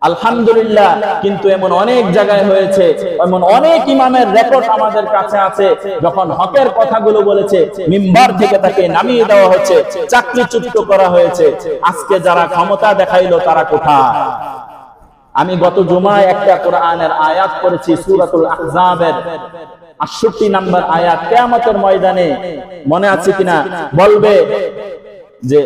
আলহামদুলিল্লাহ। কিন্তু এমন অনেক জায়গায় হয়েছে, এমন অনেক ইমামের রেকর্ড আমাদের কাছে আছে, যখন হকের কথাগুলো বলেছে মিম্বার থেকে তাকে নামিয়ে দেওয়া হচ্ছে, চাকরিচ্যুত করা হয়েছে। আজকে যারা ক্ষমতা দেখাইলো তারা কোথায়? আমি গত জুমায় একটা কোরআনের আয়াত পড়েছি, সূরাতুল আহজাবের 68 নম্বর আয়াত, কিয়ামতের ময়দানে মনে আছে কিনা, বলবে যে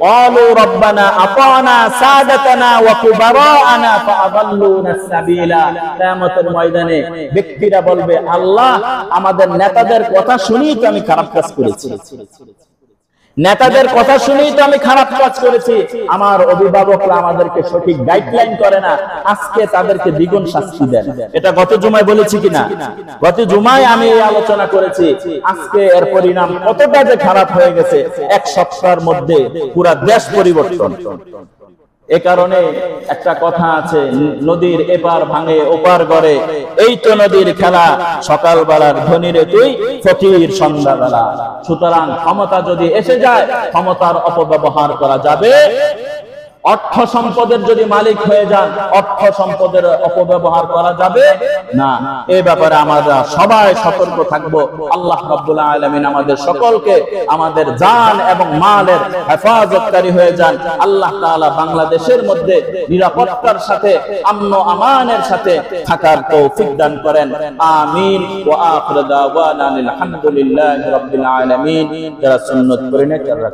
ক্বালু রাব্বানা আতানা সাদাতানা ওয়া কুবারানা ফাআদাল্লুনা সাবিলা। কিয়ামতের ময়দানে ব্যক্তিরা বলবে, আল্লাহ, আমাদের নেতাদের কথা শুনেই তো আমি খারাপ কাজ করেছি, নেতাদের কথা শুনেই তো আমি খারাপ কাজ করেছি, আমার অভিভাবকরা আমাদেরকে সঠিক গাইডলাইন করে না, আজকে তাদেরকে দ্বিগুণ শাস্তি দেন। এটা গত জুমায় বলেছি কিনা? গত জুমায় আমি এই আলোচনা করেছি। আজকে এর পরিণাম কতটা যে খারাপ হয়ে গেছে, এক সপ্তাহের মধ্যে পুরা দেশ পরিবর্তন। এ কারণে একটা কথা আছে, নদীর এপার ভাঙে ওপার গড়ে, এই তো নদীর খেলা, সকাল বেলার ধনীরে তুই, ফকির সন্ধ্যা বেলা। সুতরাং ক্ষমতা যদি এসে যায়, ক্ষমতার অপব্যবহার করা যাবে। অর্থ সম্পদের যদি মালিক হয়ে যান, অর্থ সম্পদের অপব্যবহার করা যাবে না। এই ব্যাপারে আমরা সবাই সতর্ক থাকব। আল্লাহ রাব্বুল আলামিন আমাদের সকলকে আমাদের জান এবং মালের হেফাজতকারী হয়ে যান। আল্লাহ তাআলা বাংলাদেশের মধ্যে নিরাপত্তার সাথে, আমন আমানের সাথে থাকার তৌফিক দান করেন। আমিন। ওয়া আখিরু দাওয়ানা আলহামদুলিল্লাহি রাব্বিল আলামিন। যারা সুন্নাত পড়েন তারা